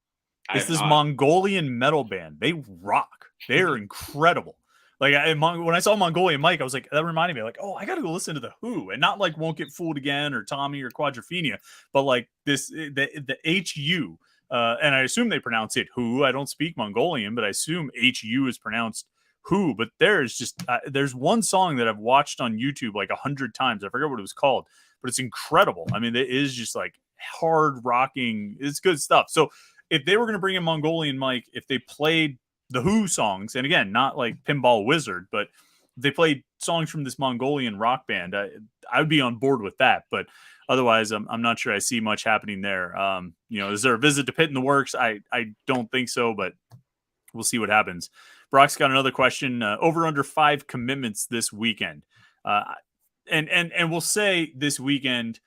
[SPEAKER 1] It's this Mongolian metal band. They rock. They're incredible. Like when I saw Mongolian Mike, I was like, that reminded me, like, oh, I got to go listen to the Who, and not like Won't Get Fooled Again or Tommy or Quadrophenia, but like the HU. And I assume they pronounce it Who. I don't speak Mongolian, but I assume HU is pronounced Who. But there's one song that I've watched on YouTube like 100 times. I forget what it was called, but it's incredible. I mean, it is just like hard rocking. It's good stuff. So if they were going to bring in Mongolian Mike, if they played the Who songs, and again, not like Pinball Wizard, but they played songs from this Mongolian rock band, I would be on board with that. But otherwise, I'm not sure I see much happening there. Is there a visit to Pitt in the works? I don't think so, but we'll see what happens. Brock's got another question. Over under 5 commitments this weekend. And we'll say this weekend,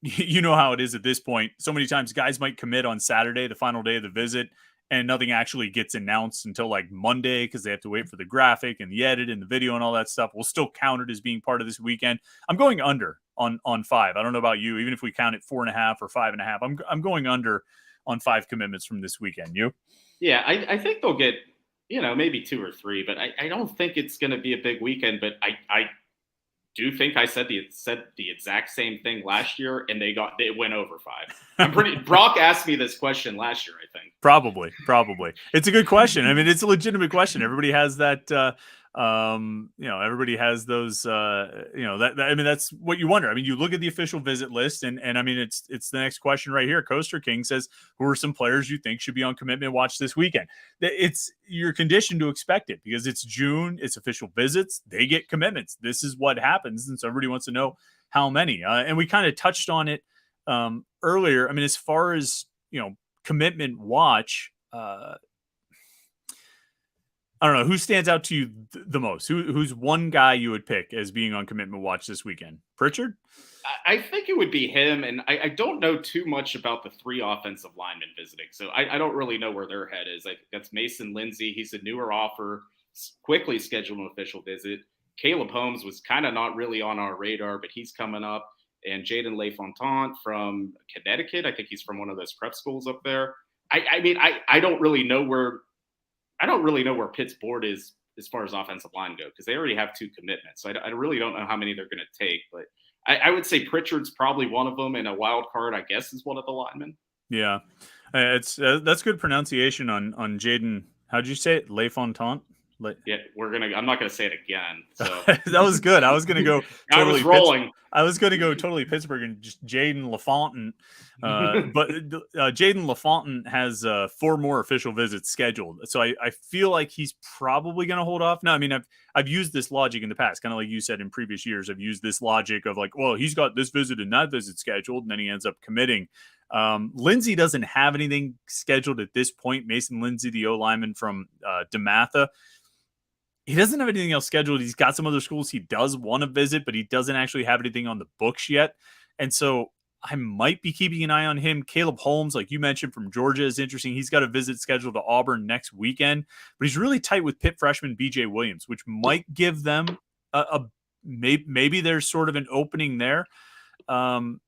[SPEAKER 1] you know how it is at this point. So many times guys might commit on Saturday, the final day of the visit, and nothing actually gets announced until like Monday because they have to wait for the graphic and the edit and the video and all that stuff. We'll still count it as being part of this weekend. I'm going under on 5. I don't know about you. Even if we count it 4.5 or 5.5, I'm going under on 5 commitments from this weekend. You?
[SPEAKER 2] Yeah, I think they'll get, maybe 2 or 3, but I don't think it's going to be a big weekend. But I do think I said the exact same thing last year, and they went over 5. Brock asked me this question last year, I think.
[SPEAKER 1] Probably. It's a good question. I mean, it's a legitimate question. Everybody has that. Everybody has those. I mean, that's what you wonder. I mean, you look at the official visit list, and I mean, it's the next question right here. Coaster King says, "Who are some players you think should be on commitment watch this weekend?" You're conditioned to expect it because it's June. It's official visits. They get commitments. This is what happens, and so everybody wants to know how many. And we kind of touched on it earlier. I mean, as far as commitment watch. I don't know who stands out to you the most. Who's one guy you would pick as being on commitment watch this weekend? Pritchard?
[SPEAKER 2] I think it would be him, and I don't know too much about the 3 offensive linemen visiting, so I don't really know where their head is. I think that's Mason Lindsay. He's a newer offer, quickly scheduled an official visit. Caleb Holmes was kind of not really on our radar, but he's coming up. And Jaden LaFontant from Connecticut. I think he's from one of those prep schools up there. I don't really know where Pitt's board is as far as offensive line go, because they already have 2 commitments. So I really don't know how many they're going to take, but I would say Pritchard's probably one of them, and a wild card, I guess, is one of the linemen.
[SPEAKER 1] Yeah, that's good pronunciation on Jaden. How'd you say it? LaFontant?
[SPEAKER 2] Yeah, I'm not gonna say it again. So
[SPEAKER 1] That was good. I was gonna go
[SPEAKER 2] I was
[SPEAKER 1] totally
[SPEAKER 2] rolling.
[SPEAKER 1] I was gonna go totally Pittsburgh and just Jaden LaFontaine. But Jaden LaFontaine has 4 more official visits scheduled. So I feel like he's probably gonna hold off. No, I mean I've used this logic in the past, kind of like you said in previous years. I've used this logic of like, well, he's got this visit and that visit scheduled, and then he ends up committing. Lindsey doesn't have anything scheduled at this point. Mason Lindsey, the O lineman from DeMatha, he doesn't have anything else scheduled. He's got some other schools he does want to visit, but he doesn't actually have anything on the books yet. And so I might be keeping an eye on him. Caleb Holmes, like you mentioned, from Georgia is interesting. He's got a visit scheduled to Auburn next weekend, but he's really tight with Pitt freshman BJ Williams, which might give them maybe there's sort of an opening there. I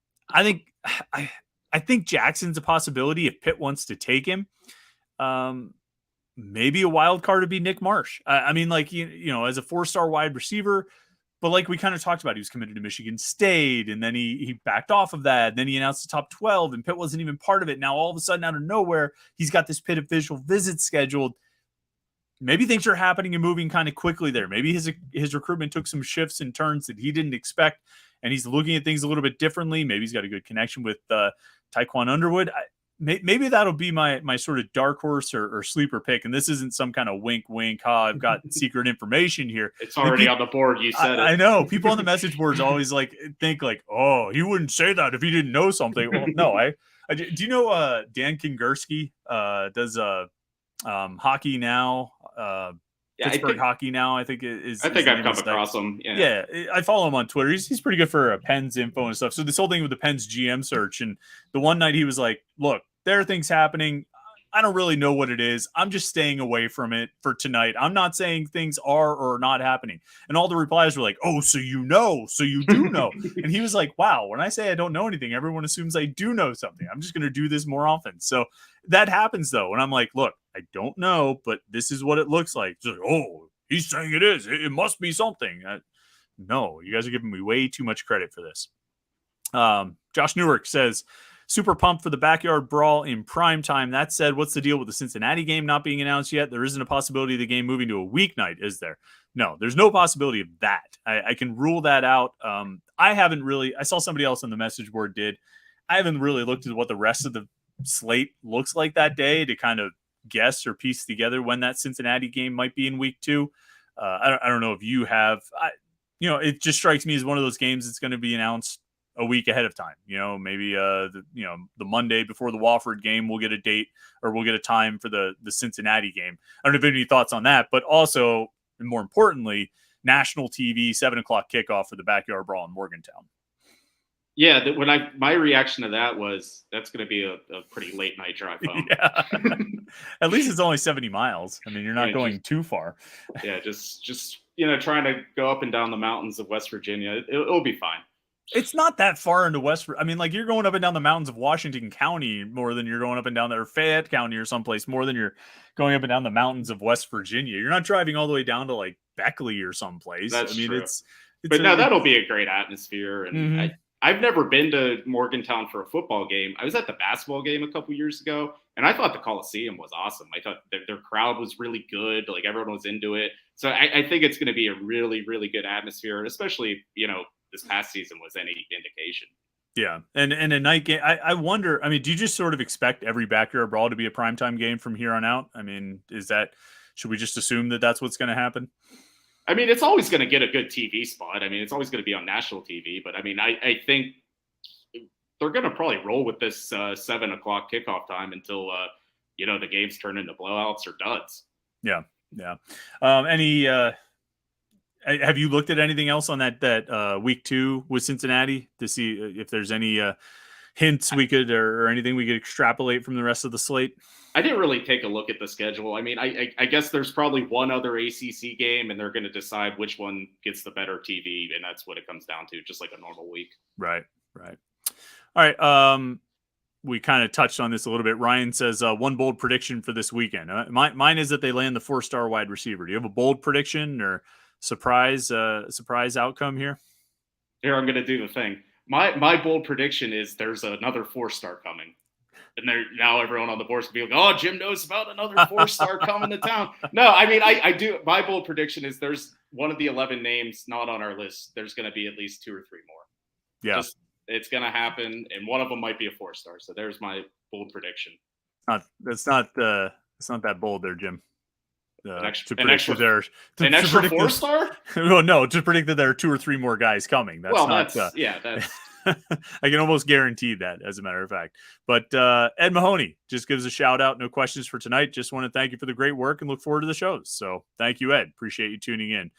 [SPEAKER 1] think Jackson's a possibility if Pitt wants to take him. Maybe a wild card would be Nick Marsh. I mean, like, you know, as a 4-star wide receiver, but like we kind of talked about, he was committed to Michigan State, and then he backed off of that. And then he announced the top 12, and Pitt wasn't even part of it. Now, all of a sudden, out of nowhere, he's got this Pitt official visit scheduled. Maybe things are happening and moving kind of quickly there. Maybe his recruitment took some shifts and turns that he didn't expect, and he's looking at things a little bit differently. Maybe he's got a good connection with Tyquan Underwood. Maybe that'll be my sort of dark horse or sleeper pick. And this isn't some kind of wink, I've got secret information here.
[SPEAKER 2] It's already on the board. You said it.
[SPEAKER 1] I know. People on the message boards always like think like, oh, he wouldn't say that if he didn't know something. Well, no, I do you know Dan Kingerski does Hockey Now, Pittsburgh Hockey Now, I think is.
[SPEAKER 2] I think I've come across him.
[SPEAKER 1] Yeah, I follow him on Twitter. He's pretty good for Penn's info and stuff. So this whole thing with the Penn's GM search, and the one night he was like, look, there are things happening. I don't really know what it is. I'm just staying away from it for tonight. I'm not saying things are or are not happening. And all the replies were like, oh, so you do know. And he was like, wow, when I say I don't know anything, everyone assumes I do know something. I'm just going to do this more often. So that happens though. And I'm like, look, I don't know, but this is what it looks like. Like, oh, he's saying it is. It must be something. No, you guys are giving me way too much credit for this. Josh Newark says, super pumped for the backyard brawl in prime time. That said, what's the deal with the Cincinnati game not being announced yet? There isn't a possibility of the game moving to a weeknight, is there? No, there's no possibility of that. I can rule that out. I saw somebody else on the message board did. I haven't really looked at what the rest of the slate looks like that day to kind of guess or piece together when that Cincinnati game might be in week 2. I don't know if you have. It just strikes me as one of those games that's going to be announced a week ahead of time. Maybe the Monday before the Wofford game, we'll get a date or we'll get a time for the Cincinnati game. I don't know if you have any thoughts on that, but also, and more importantly, national TV 7:00 kickoff for the backyard brawl in Morgantown.
[SPEAKER 2] Yeah, my reaction to that was that's going to be a pretty late night drive home.
[SPEAKER 1] Yeah. At least it's only 70 miles. I mean, you're not going too far.
[SPEAKER 2] Yeah, just trying to go up and down the mountains of West Virginia. It'll be fine.
[SPEAKER 1] It's not that far into I mean, like, you're going up and down the mountains of Washington County more than you're going up and down there, Fayette County or someplace, more than you're going up and down the mountains of West Virginia. You're not driving all the way down to like Beckley or someplace.
[SPEAKER 2] That's true.
[SPEAKER 1] But
[SPEAKER 2] that'll be a great atmosphere. And I've never been to Morgantown for a football game. I was at the basketball game a couple years ago, and I thought the Coliseum was awesome. I thought their crowd was really good. Like, everyone was into it. So I think it's going to be a really, really good atmosphere, especially, this past season was any indication.
[SPEAKER 1] Yeah. And a night game, I wonder, I mean, do you just sort of expect every backyard brawl to be a primetime game from here on out? I mean, should we just assume that that's what's going to happen?
[SPEAKER 2] I mean, it's always going to get a good TV spot. I mean, it's always going to be on national TV. But I mean, I think they're going to probably roll with this 7:00 kickoff time until the games turn into blowouts or duds.
[SPEAKER 1] Yeah, yeah. Have you looked at anything else on that week 2 with Cincinnati to see if there's any hints we could or anything we could extrapolate from the rest of the slate?
[SPEAKER 2] I didn't really take a look at the schedule. I mean, I guess there's probably one other ACC game, and they're going to decide which one gets the better TV, and that's what it comes down to, just like a normal week.
[SPEAKER 1] Right. All right. We kind of touched on this a little bit. Ryan says one bold prediction for this weekend. Mine is that they land the 4-star wide receiver. Do you have a bold prediction or surprise outcome here?
[SPEAKER 2] Here, I'm going to do the thing. My bold prediction is there's another 4-star coming. And now everyone on the board is going to be like, oh, Jim knows about another 4-star coming to town. No, I mean, I do. My bold prediction is there's one of the 11 names not on our list. There's going to be at least 2 or 3 more.
[SPEAKER 1] Yeah.
[SPEAKER 2] It's going to happen. And one of them might be a 4-star. So there's my bold prediction.
[SPEAKER 1] It's not that bold there, Jim.
[SPEAKER 2] An extra 4-star?
[SPEAKER 1] Well, no, to predict that there are 2 or 3 more guys coming. That's
[SPEAKER 2] that's
[SPEAKER 1] I can almost guarantee that, as a matter of fact. But Ed Mahoney just gives a shout out. No questions for tonight. Just want to thank you for the great work and look forward to the shows. So thank you, Ed. Appreciate you tuning in.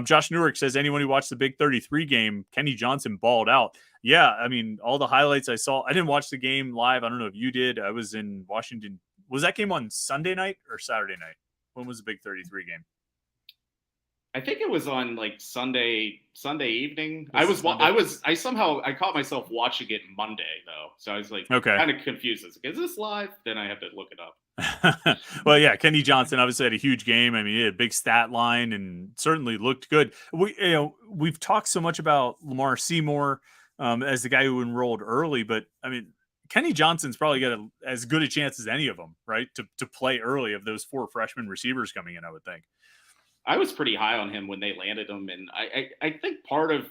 [SPEAKER 1] Josh Newark says, anyone who watched the Big 33 game, Kenny Johnson balled out. Yeah, I mean, all the highlights I saw. I didn't watch the game live. I don't know if you did. I was in Washington. Was that game on Sunday night or Saturday night? When was the Big 33 game?
[SPEAKER 2] I think it was on like Sunday evening. I caught myself watching it Monday though. So I was like kind of confused. Is this live? Then I have to look it up.
[SPEAKER 1] Well, yeah, Kenny Johnson obviously had a huge game. I mean, he had a big stat line and certainly looked good. We've talked so much about Lamar Seymour as the guy who enrolled early, but I mean, Kenny Johnson's probably got as good a chance as any of them, right? To play early of those 4 freshman receivers coming in, I would think.
[SPEAKER 2] I was pretty high on him when they landed him. And I think part of,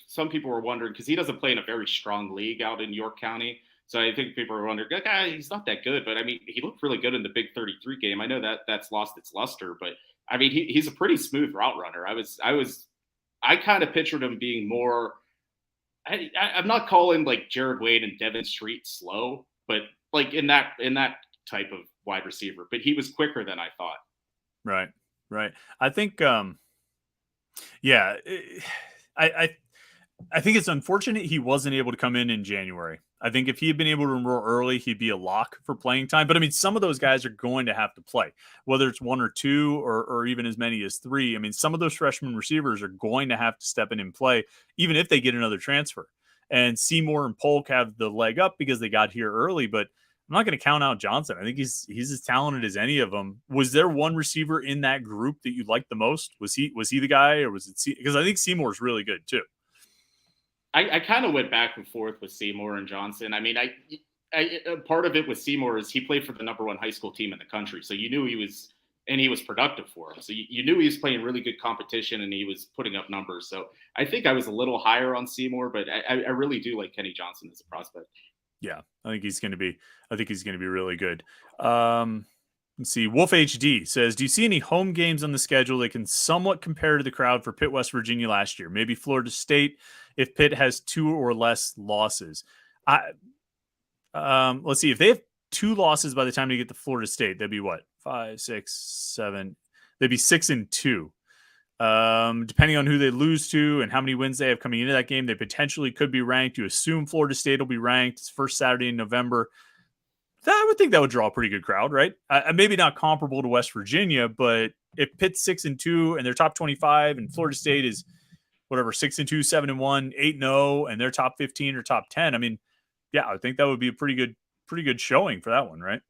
[SPEAKER 2] some people were wondering because he doesn't play in a very strong league out in York County. So I think people were wondering, he's not that good. But I mean, he looked really good in the Big 33 game. I know that's lost its luster, but I mean, he's a pretty smooth route runner. I kind of pictured him being more, I'm not calling like Jared Wade and Devin Street slow, but like in that type of wide receiver, but he was quicker than I thought.
[SPEAKER 1] Right. I think, I think it's unfortunate he wasn't able to come in January. I think if he had been able to enroll early, he'd be a lock for playing time. But I mean, some of those guys are going to have to play, whether it's 1 or 2 or even as many as 3. I mean, some of those freshman receivers are going to have to step in and play, even if they get another transfer. And Seymour and Polk have the leg up because they got here early, but I'm not going to count out Johnson. I think he's as talented as any of them. Was there one receiver in that group that you liked the most? Was he the guy, or was it because I think Seymour's really good too.
[SPEAKER 2] I kind of went back and forth with Seymour and Johnson. I mean, I part of it with Seymour is he played for the #1 high school team in the country, so you knew he was productive for him. So you knew he was playing really good competition and he was putting up numbers. So I think I was a little higher on Seymour, but I really do like Kenny Johnson as a prospect.
[SPEAKER 1] Yeah, I think he's going to be really good. Let's see. Wolf HD says, do you see any home games on the schedule that can somewhat compare to the crowd for Pitt, West Virginia last year? Maybe Florida State if Pitt has 2 or less losses. Let's see. If they have 2 losses by the time you get to Florida State, that'd be what? 5, 6, 7. They'd be 6-2. Depending on who they lose to and how many wins they have coming into that game, they potentially could be ranked. You assume Florida State will be ranked. It's first Saturday in November. I would think that would draw a pretty good crowd, right? Maybe not comparable to West Virginia, but if Pitt's 6-2 and they're top 25 and Florida State is whatever, 6-2, 7-1, 8-0, and they're top 15 or top 10, I mean, yeah, I think that would be a pretty good showing for that one, right?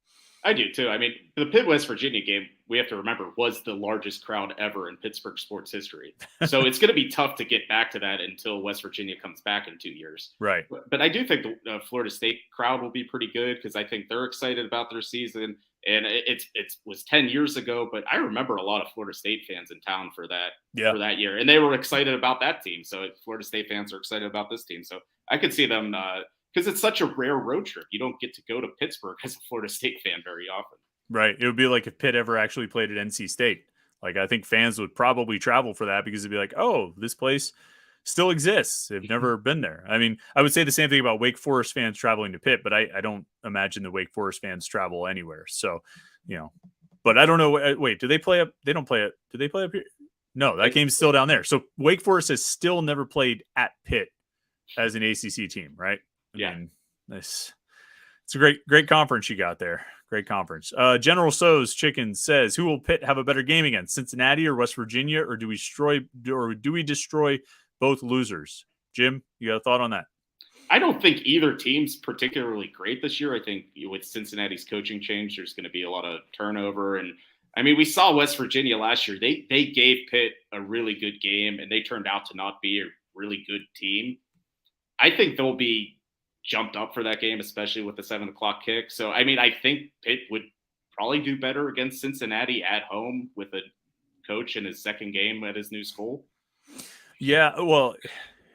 [SPEAKER 2] I do too. I mean, the Pitt West Virginia game, we have to remember, was the largest crowd ever in Pittsburgh sports history. So it's going to be tough to get back to that until West Virginia comes back in 2 years.
[SPEAKER 1] Right.
[SPEAKER 2] But I do think the Florida State crowd will be pretty good because I think they're excited about their season. And it was 10 years ago, but I remember a lot of Florida State fans in town for that year, and they were excited about that team. So Florida State fans are excited about this team. So I could see them. Because it's such a rare road trip. You don't get to go to Pittsburgh as a Florida State fan very often.
[SPEAKER 1] Right. It would be like if Pitt ever actually played at NC State. Like, I think fans would probably travel for that because it'd be like, oh, this place still exists. They've never been there. I mean, I would say the same thing about Wake Forest fans traveling to Pitt, but I don't imagine the Wake Forest fans travel anywhere. So, but I don't know. Wait, do they play up? They don't play it. Do they play up here? No, that game's still down there. So Wake Forest has still never played at Pitt as an ACC team, right?
[SPEAKER 2] Yeah.
[SPEAKER 1] I mean, it's a great conference you got there. Great conference. General So's Chicken says, who will Pitt have a better game against, Cincinnati or West Virginia, or do we destroy both losers? Jim, you got a thought on that?
[SPEAKER 2] I don't think either team's particularly great this year. I think with Cincinnati's coaching change, there's going to be a lot of turnover. And I mean, we saw West Virginia last year. They gave Pitt a really good game, and they turned out to not be a really good team. I think they'll be jumped up for that game, especially with the 7 o'clock kick. So, I mean, I think Pitt would probably do better against Cincinnati at home with a coach in his second game at his new school.
[SPEAKER 1] Yeah, well,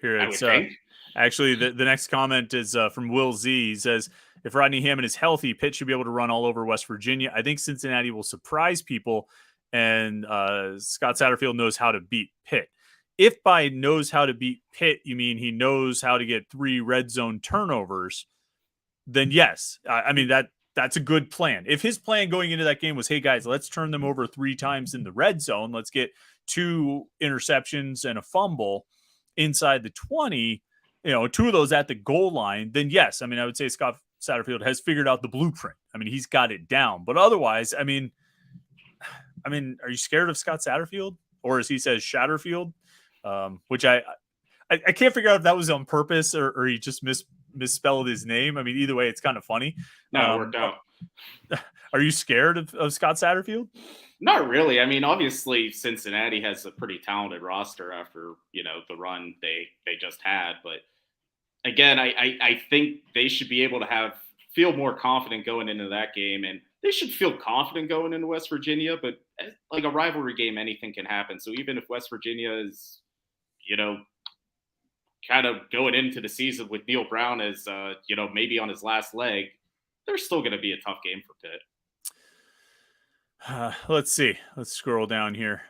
[SPEAKER 1] here
[SPEAKER 2] I
[SPEAKER 1] it's
[SPEAKER 2] would think.
[SPEAKER 1] actually the next comment is from Will Z. He says, if Rodney Hammond is healthy, Pitt should be able to run all over West Virginia. I think Cincinnati will surprise people, and Scott Satterfield knows how to beat Pitt. If by knows how to beat Pitt, you mean he knows how to get 3 red zone turnovers, then yes. I mean, that's a good plan. If his plan going into that game was, hey, guys, let's turn them over 3 times in the red zone, let's get 2 interceptions and a fumble inside the 20, 2 of those at the goal line, then yes. I mean, I would say Scott Satterfield has figured out the blueprint. I mean, he's got it down. But otherwise, I mean, are you scared of Scott Satterfield? Or as he says, Shatterfield? Which I can't figure out if that was on purpose or he just misspelled his name. I mean, either way, it's kind of funny.
[SPEAKER 2] No, it worked out.
[SPEAKER 1] Are you scared of Scott Satterfield?
[SPEAKER 2] Not really. I mean, obviously Cincinnati has a pretty talented roster after, the run they just had. But again, I think they should be able to feel more confident going into that game, and they should feel confident going into West Virginia. But like a rivalry game, anything can happen. So even if West Virginia is, kind of going into the season with Neil Brown as, maybe on his last leg, there's still going to be a tough game for Pitt.
[SPEAKER 1] Let's see. Let's scroll down here.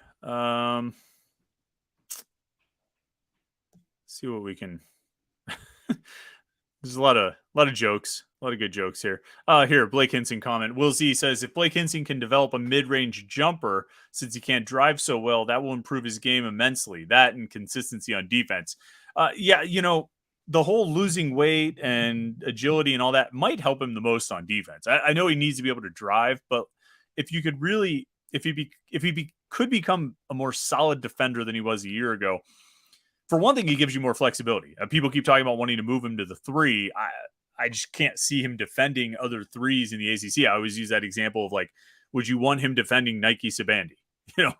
[SPEAKER 1] See what we can. There's a lot of jokes, a lot of good jokes here. Here, Blake Hinson comment. Will Z says, if Blake Hinson can develop a mid-range jumper, since he can't drive so well, that will improve his game immensely. That and consistency on defense. Yeah, the whole losing weight and agility and all that might help him the most on defense. I know he needs to be able to drive, but if you could really, if he could become a more solid defender than he was a year ago, for one thing, he gives you more flexibility. People keep talking about wanting to move him to the 3. I just can't see him defending other 3s in the ACC. I always use that example of like, would you want him defending Nike Sabandi?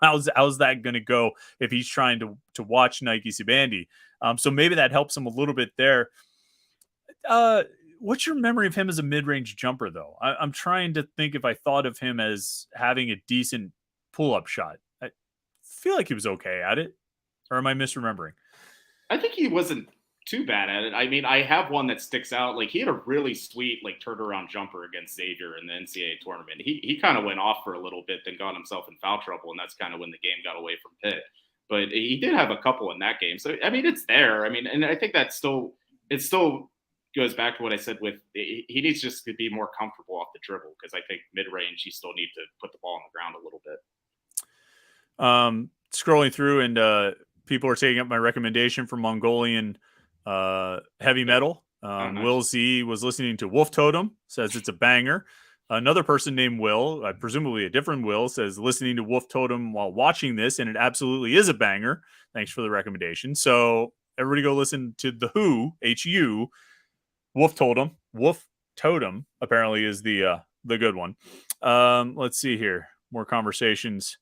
[SPEAKER 1] How's that going to go if he's trying to watch Nike Sabandi? So maybe that helps him a little bit there. What's your memory of him as a mid-range jumper, though? I'm trying to think if I thought of him as having a decent pull-up shot. I feel like he was okay at it. Or am I misremembering?
[SPEAKER 2] I think he wasn't too bad at it. I mean, I have one that sticks out. Like, he had a really sweet, turnaround jumper against Xavier in the NCAA tournament. He kind of went off for a little bit, then got himself in foul trouble, and that's kind of when the game got away from Pitt. But he did have a couple in that game. So, I mean, it's there. I mean, and I think it still goes back to what I said with he needs just to be more comfortable off the dribble, because I think mid-range he still needs to put the ball on the ground a little bit.
[SPEAKER 1] Scrolling through, and people are taking up my recommendation for Mongolian heavy metal. Nice. Will Z was listening to Wolf Totem, says it's a banger. Another person named Will, presumably a different Will, says listening to Wolf Totem while watching this, and it absolutely is a banger. Thanks for the recommendation. So everybody go listen to The Who, H-U, Wolf Totem. Wolf Totem apparently is the good one. Let's see here. More conversations.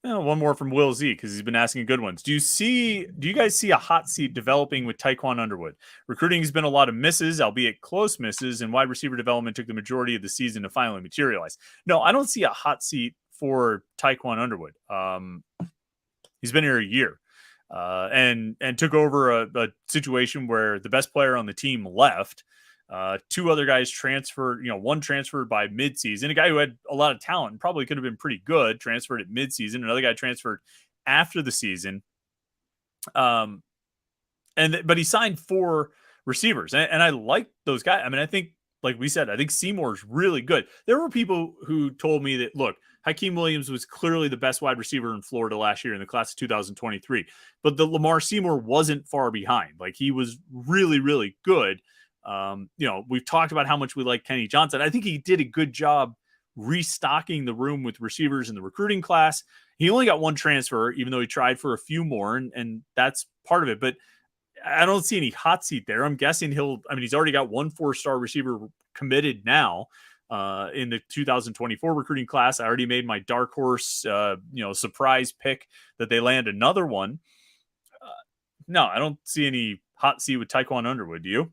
[SPEAKER 1] One more from Will Z, because he's been asking good ones. Do you guys see a hot seat developing with Taekwon Underwood? Recruiting has been a lot of misses, albeit close misses, and wide receiver development took the majority of the season to finally materialize. No, I don't see a hot seat for Taekwon Underwood. He's been here a year and took over a situation where the best player on the team left. 2 other guys transferred, one transferred by midseason, a guy who had a lot of talent and probably could have been pretty good, transferred at midseason. Another guy transferred after the season. But he signed 4 receivers, and I like those guys. I mean, I think, like we said, I think Seymour's really good. There were people who told me that, look, Hakeem Williams was clearly the best wide receiver in Florida last year in the class of 2023, but the Lamar Seymour wasn't far behind. Like, he was really, really good. We've talked about how much we like Kenny Johnson. I think he did a good job restocking the room with receivers in the recruiting class. He only got 1 transfer, even though he tried for a few more, and that's part of it. But I don't see any hot seat there. I'm guessing he's already got 1 4-star receiver committed now in the 2024 recruiting class. I already made my dark horse, surprise pick that they land another one. No, I don't see any hot seat with Taekwon Underwood. Do you?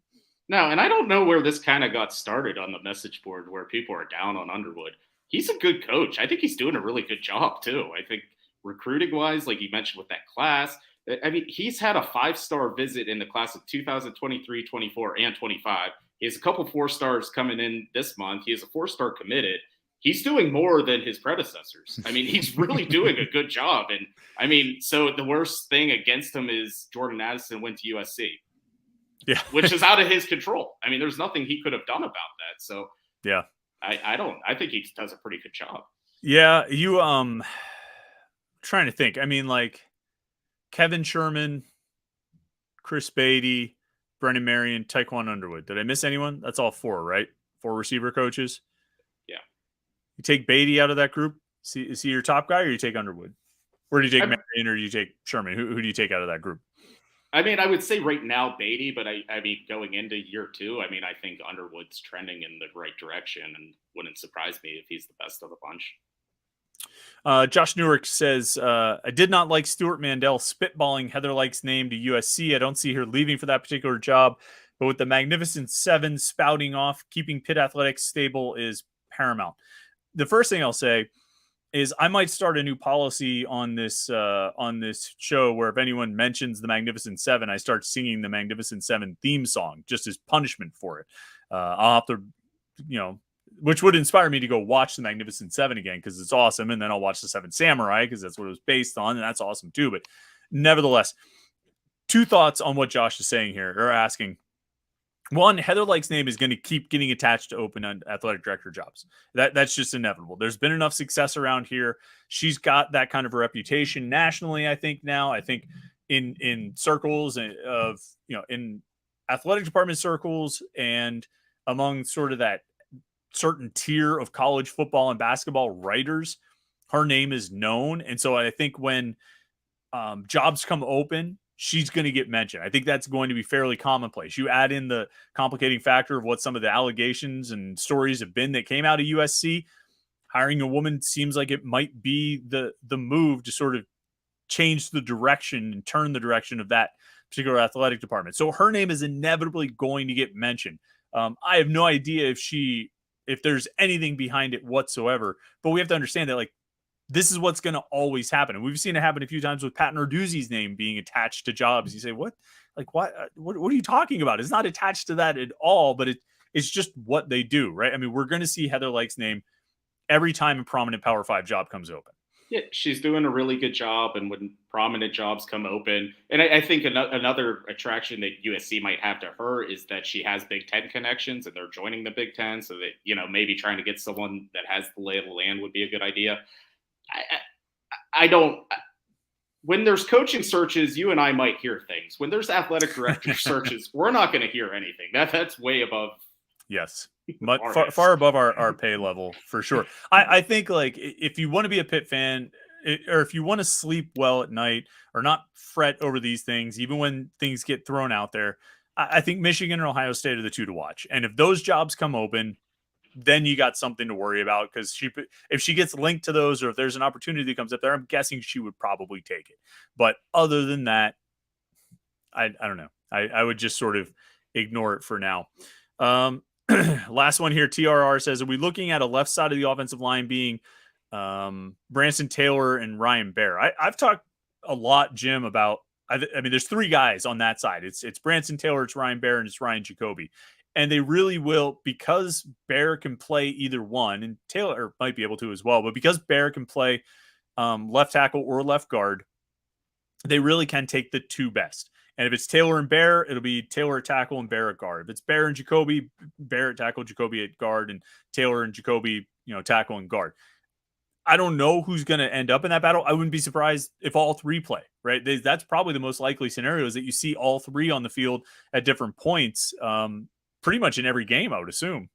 [SPEAKER 2] No, and I don't know where this kind of got started on the message board where people are down on Underwood. He's a good coach. I think he's doing a really good job too. I think recruiting wise, like you mentioned with that class, I mean, he's had a 5-star visit in the class of 2023, 24, and 25. He has a couple 4-stars coming in this month. He has a 4-star committed. He's doing more than his predecessors. I mean, he's really doing a good job. And I mean, so the worst thing against him is Jordan Addison went to USC,
[SPEAKER 1] Yeah.
[SPEAKER 2] which is out of his control. I mean, there's nothing he could have done about that. So
[SPEAKER 1] Yeah.
[SPEAKER 2] I think he does a pretty good job.
[SPEAKER 1] Yeah. You, trying to think. I mean, like Kevin Sherman, Chris Beatty, Brendan Marion, Taekwon Underwood. Did I miss anyone? That's all 4, right? 4 receiver coaches.
[SPEAKER 2] Yeah.
[SPEAKER 1] You take Beatty out of that group. Is he your top guy, or you take Underwood? Or do you take Marion, or do you take Sherman? Who do you take out of that group?
[SPEAKER 2] I mean, I would say right now Beatty, but I mean, going into year 2, I mean, I think Underwood's trending in the right direction, and wouldn't surprise me if he's the best of the bunch.
[SPEAKER 1] Josh Newark says, I did not like Stuart Mandel spitballing Heather Lake's name to USC. I don't see her leaving for that particular job, but with the Magnificent Seven spouting off, keeping Pitt Athletics stable is paramount. The first thing I'll say is I might start a new policy on this show where if anyone mentions the Magnificent Seven, I start singing the Magnificent Seven theme song just as punishment for it. I'll have to, which would inspire me to go watch the Magnificent Seven again because it's awesome. And then I'll watch the Seven Samurai because that's what it was based on. And that's awesome too. But nevertheless, 2 thoughts on what Josh is saying here or asking. One, Heather Lake's name is going to keep getting attached to open athletic director jobs. That's just inevitable. There's been enough success around here. She's got that kind of a reputation nationally, I think now. I think in circles of, in athletic department circles and among sort of that certain tier of college football and basketball writers, her name is known. And so I think when jobs come open, she's going to get mentioned. I think that's going to be fairly commonplace. You add in the complicating factor of what some of the allegations and stories have been that came out of USC. Hiring a woman seems like it might be the move to sort of change the direction and turn the direction of that particular athletic department. So her name is inevitably going to get mentioned. I have no idea if there's anything behind it whatsoever, but we have to understand that, like, this is what's going to always happen. And we've seen it happen a few times with Pat Narduzzi's name being attached to jobs. You say, what? Like, what are you talking about? It's not attached to that at all, but it's just what they do, right? I mean, we're going to see Heather Lake's name every time a prominent Power 5 job comes open.
[SPEAKER 2] Yeah, she's doing a really good job, and when prominent jobs come open, and I think another attraction that USC might have to her is that she has Big Ten connections, and they're joining the Big Ten, so that maybe trying to get someone that has the lay of the land would be a good idea. I don't. When there's coaching searches, you and I might hear things. When there's athletic director searches, we're not going to hear anything. That's way above.
[SPEAKER 1] Yes, but far above our pay level for sure. I think, like, if you want to be a Pitt fan, or if you want to sleep well at night or not fret over these things, even when things get thrown out there, I think Michigan and Ohio State are the 2 to watch. And if those jobs come open, then you got something to worry about, because if she gets linked to those, or if there's an opportunity that comes up there, I'm guessing she would probably take it. But other than that, I don't know. I would just sort of ignore it for now. Last one here. TRR says, are we looking at a left side of the offensive line being Branson Taylor and Ryan Baer? I've talked a lot, Jim, about, I mean, there's 3 guys on that side. It's Branson Taylor, it's Ryan Baer, and it's Ryan Jacoby. And they really will, because Baer can play either one, and Taylor might be able to as well, but because Baer can play left tackle or left guard, they really can take the 2 best. And if it's Taylor and Baer, it'll be Taylor at tackle and Baer at guard. If it's Baer and Jacoby, Baer at tackle, Jacoby at guard, and Taylor and Jacoby, tackle and guard. I don't know who's going to end up in that battle. I wouldn't be surprised if all 3 play, right? That's probably the most likely scenario, is that you see all 3 on the field at different points. Pretty much in every game, I would assume.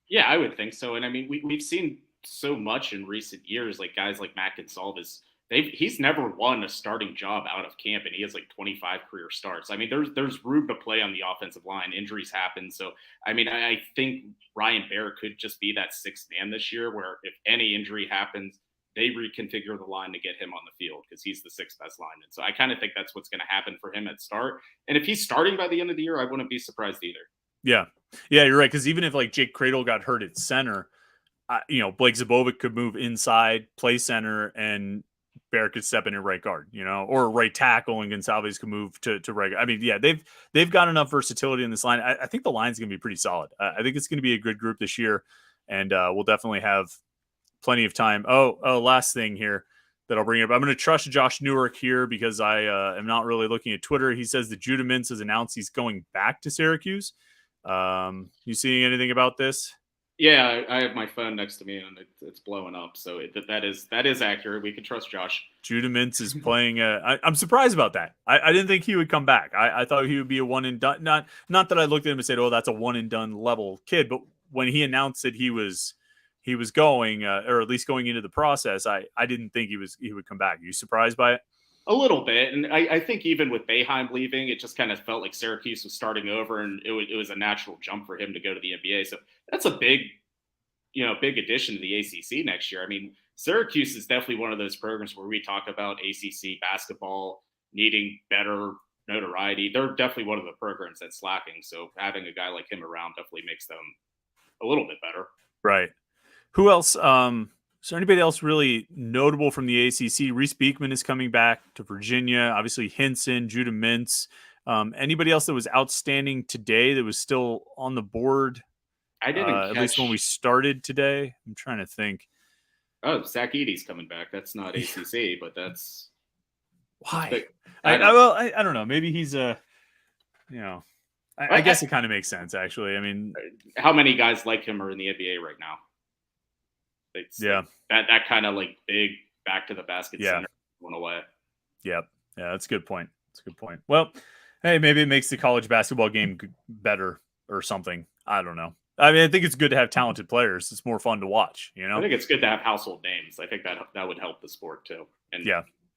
[SPEAKER 2] Yeah, I would think so. And I mean, we've seen so much in recent years, like guys like Matt Gonsalves, he's never won a starting job out of camp, and he has like 25 career starts. I mean, there's room to play on the offensive line. Injuries happen. So, I mean, I think Ryan Baer could just be that 6th man this year, where if any injury happens, they reconfigure the line to get him on the field, because he's the 6th best lineman. So I kind of think that's what's going to happen for him at start. And if he's starting by the end of the year, I wouldn't be surprised either.
[SPEAKER 1] Yeah. Yeah, you're right. Because even if like Jake Cradle got hurt at center, Blake Zabovic could move inside, play center, and Barrett could step in at right guard, or right tackle, and Gonçalves could move to right. I mean, yeah, they've got enough versatility in this line. I think the line's going to be pretty solid. I think it's going to be a good group this year, and we'll definitely have plenty of time. Last thing here that I'll bring up. I'm going to trust Josh Newark here because I am not really looking at Twitter. He says that Judah Mintz has announced he's going back to Syracuse. You seeing anything about this?
[SPEAKER 2] Yeah, I have my phone next to me and it's blowing up. So that is accurate. We can trust Josh.
[SPEAKER 1] Judah Mintz is playing. I'm surprised about that. I didn't think he would come back. I thought he would be a one and done. Not that I looked at him and said, "Oh, that's a one and done level kid." But when he announced that he was going, or at least going into the process, I didn't think he would come back. Are you surprised by it?
[SPEAKER 2] A little bit, and I think even with Boeheim leaving, it just kind of felt like Syracuse was starting over, and it was a natural jump for him to go to the NBA. So that's a big addition to the ACC next year. I mean, Syracuse is definitely one of those programs where we talk about ACC basketball needing better notoriety. They're definitely one of the programs that's lacking. So having a guy like him around definitely makes them a little bit better.
[SPEAKER 1] Right. Who else? Is there anybody else really notable from the ACC? Reese Beekman is coming back to Virginia. Obviously, Hinson, Judah Mintz. Anybody else that was outstanding today that was still on the board?
[SPEAKER 2] I didn't
[SPEAKER 1] at least when we started today. I'm trying to think.
[SPEAKER 2] Oh, Zach Edey's coming back. That's not ACC, but that's
[SPEAKER 1] why. I don't know. Maybe he's I guess it kind of makes sense, actually. I mean,
[SPEAKER 2] how many guys like him are in the NBA right now? That kind of like big back to the basket center went away.
[SPEAKER 1] Yep. Yeah, that's a good point. Well, hey, maybe it makes the college basketball game better or something. I don't know. I mean, I think it's good to have talented players. It's more fun to watch,
[SPEAKER 2] I think it's good to have household names. I think that would help the sport too. And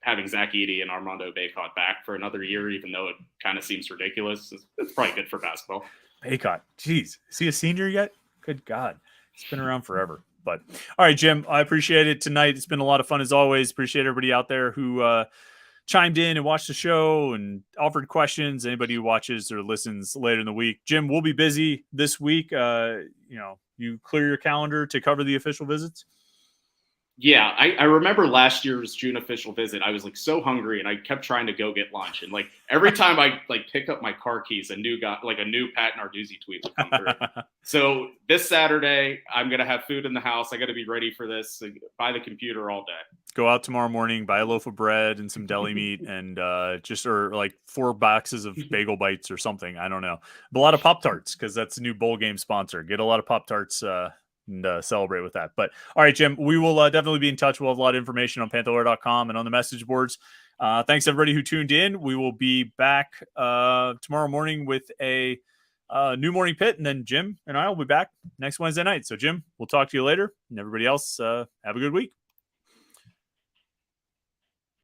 [SPEAKER 2] having Zach Edey and Armando Bacot back for another year, even though it kind of seems ridiculous, it's probably good for basketball.
[SPEAKER 1] Bacot, geez, is he a senior yet? Good God, he's been around forever. But all right, Jim, I appreciate it tonight. It's been a lot of fun as always. Appreciate everybody out there who chimed in and watched the show and offered questions. Anybody who watches or listens later in the week. Jim, we'll be busy this week. You clear your calendar to cover the official visits?
[SPEAKER 2] Yeah, I remember last year's June official visit. I was like so hungry, and I kept trying to go get lunch. And like every time I like pick up my car keys, a new Pat Narduzzi tweet would come through. So this Saturday, I'm gonna have food in the house. I got to be ready for this. By the computer all day.
[SPEAKER 1] Go out tomorrow morning, buy a loaf of bread and some deli meat, and or like 4 boxes of bagel bites or something. I don't know. But a lot of Pop-Tarts because that's a new bowl game sponsor. Get a lot of Pop-Tarts. And celebrate with that. But all right, Jim, we will definitely be in touch. We'll have a lot of information on Panther-Lair.com and on the message boards. Thanks everybody who tuned in. We will be back tomorrow morning with a new morning pit, and then Jim and I will be back next Wednesday night. So Jim, we'll talk to you later, and everybody else have a good week.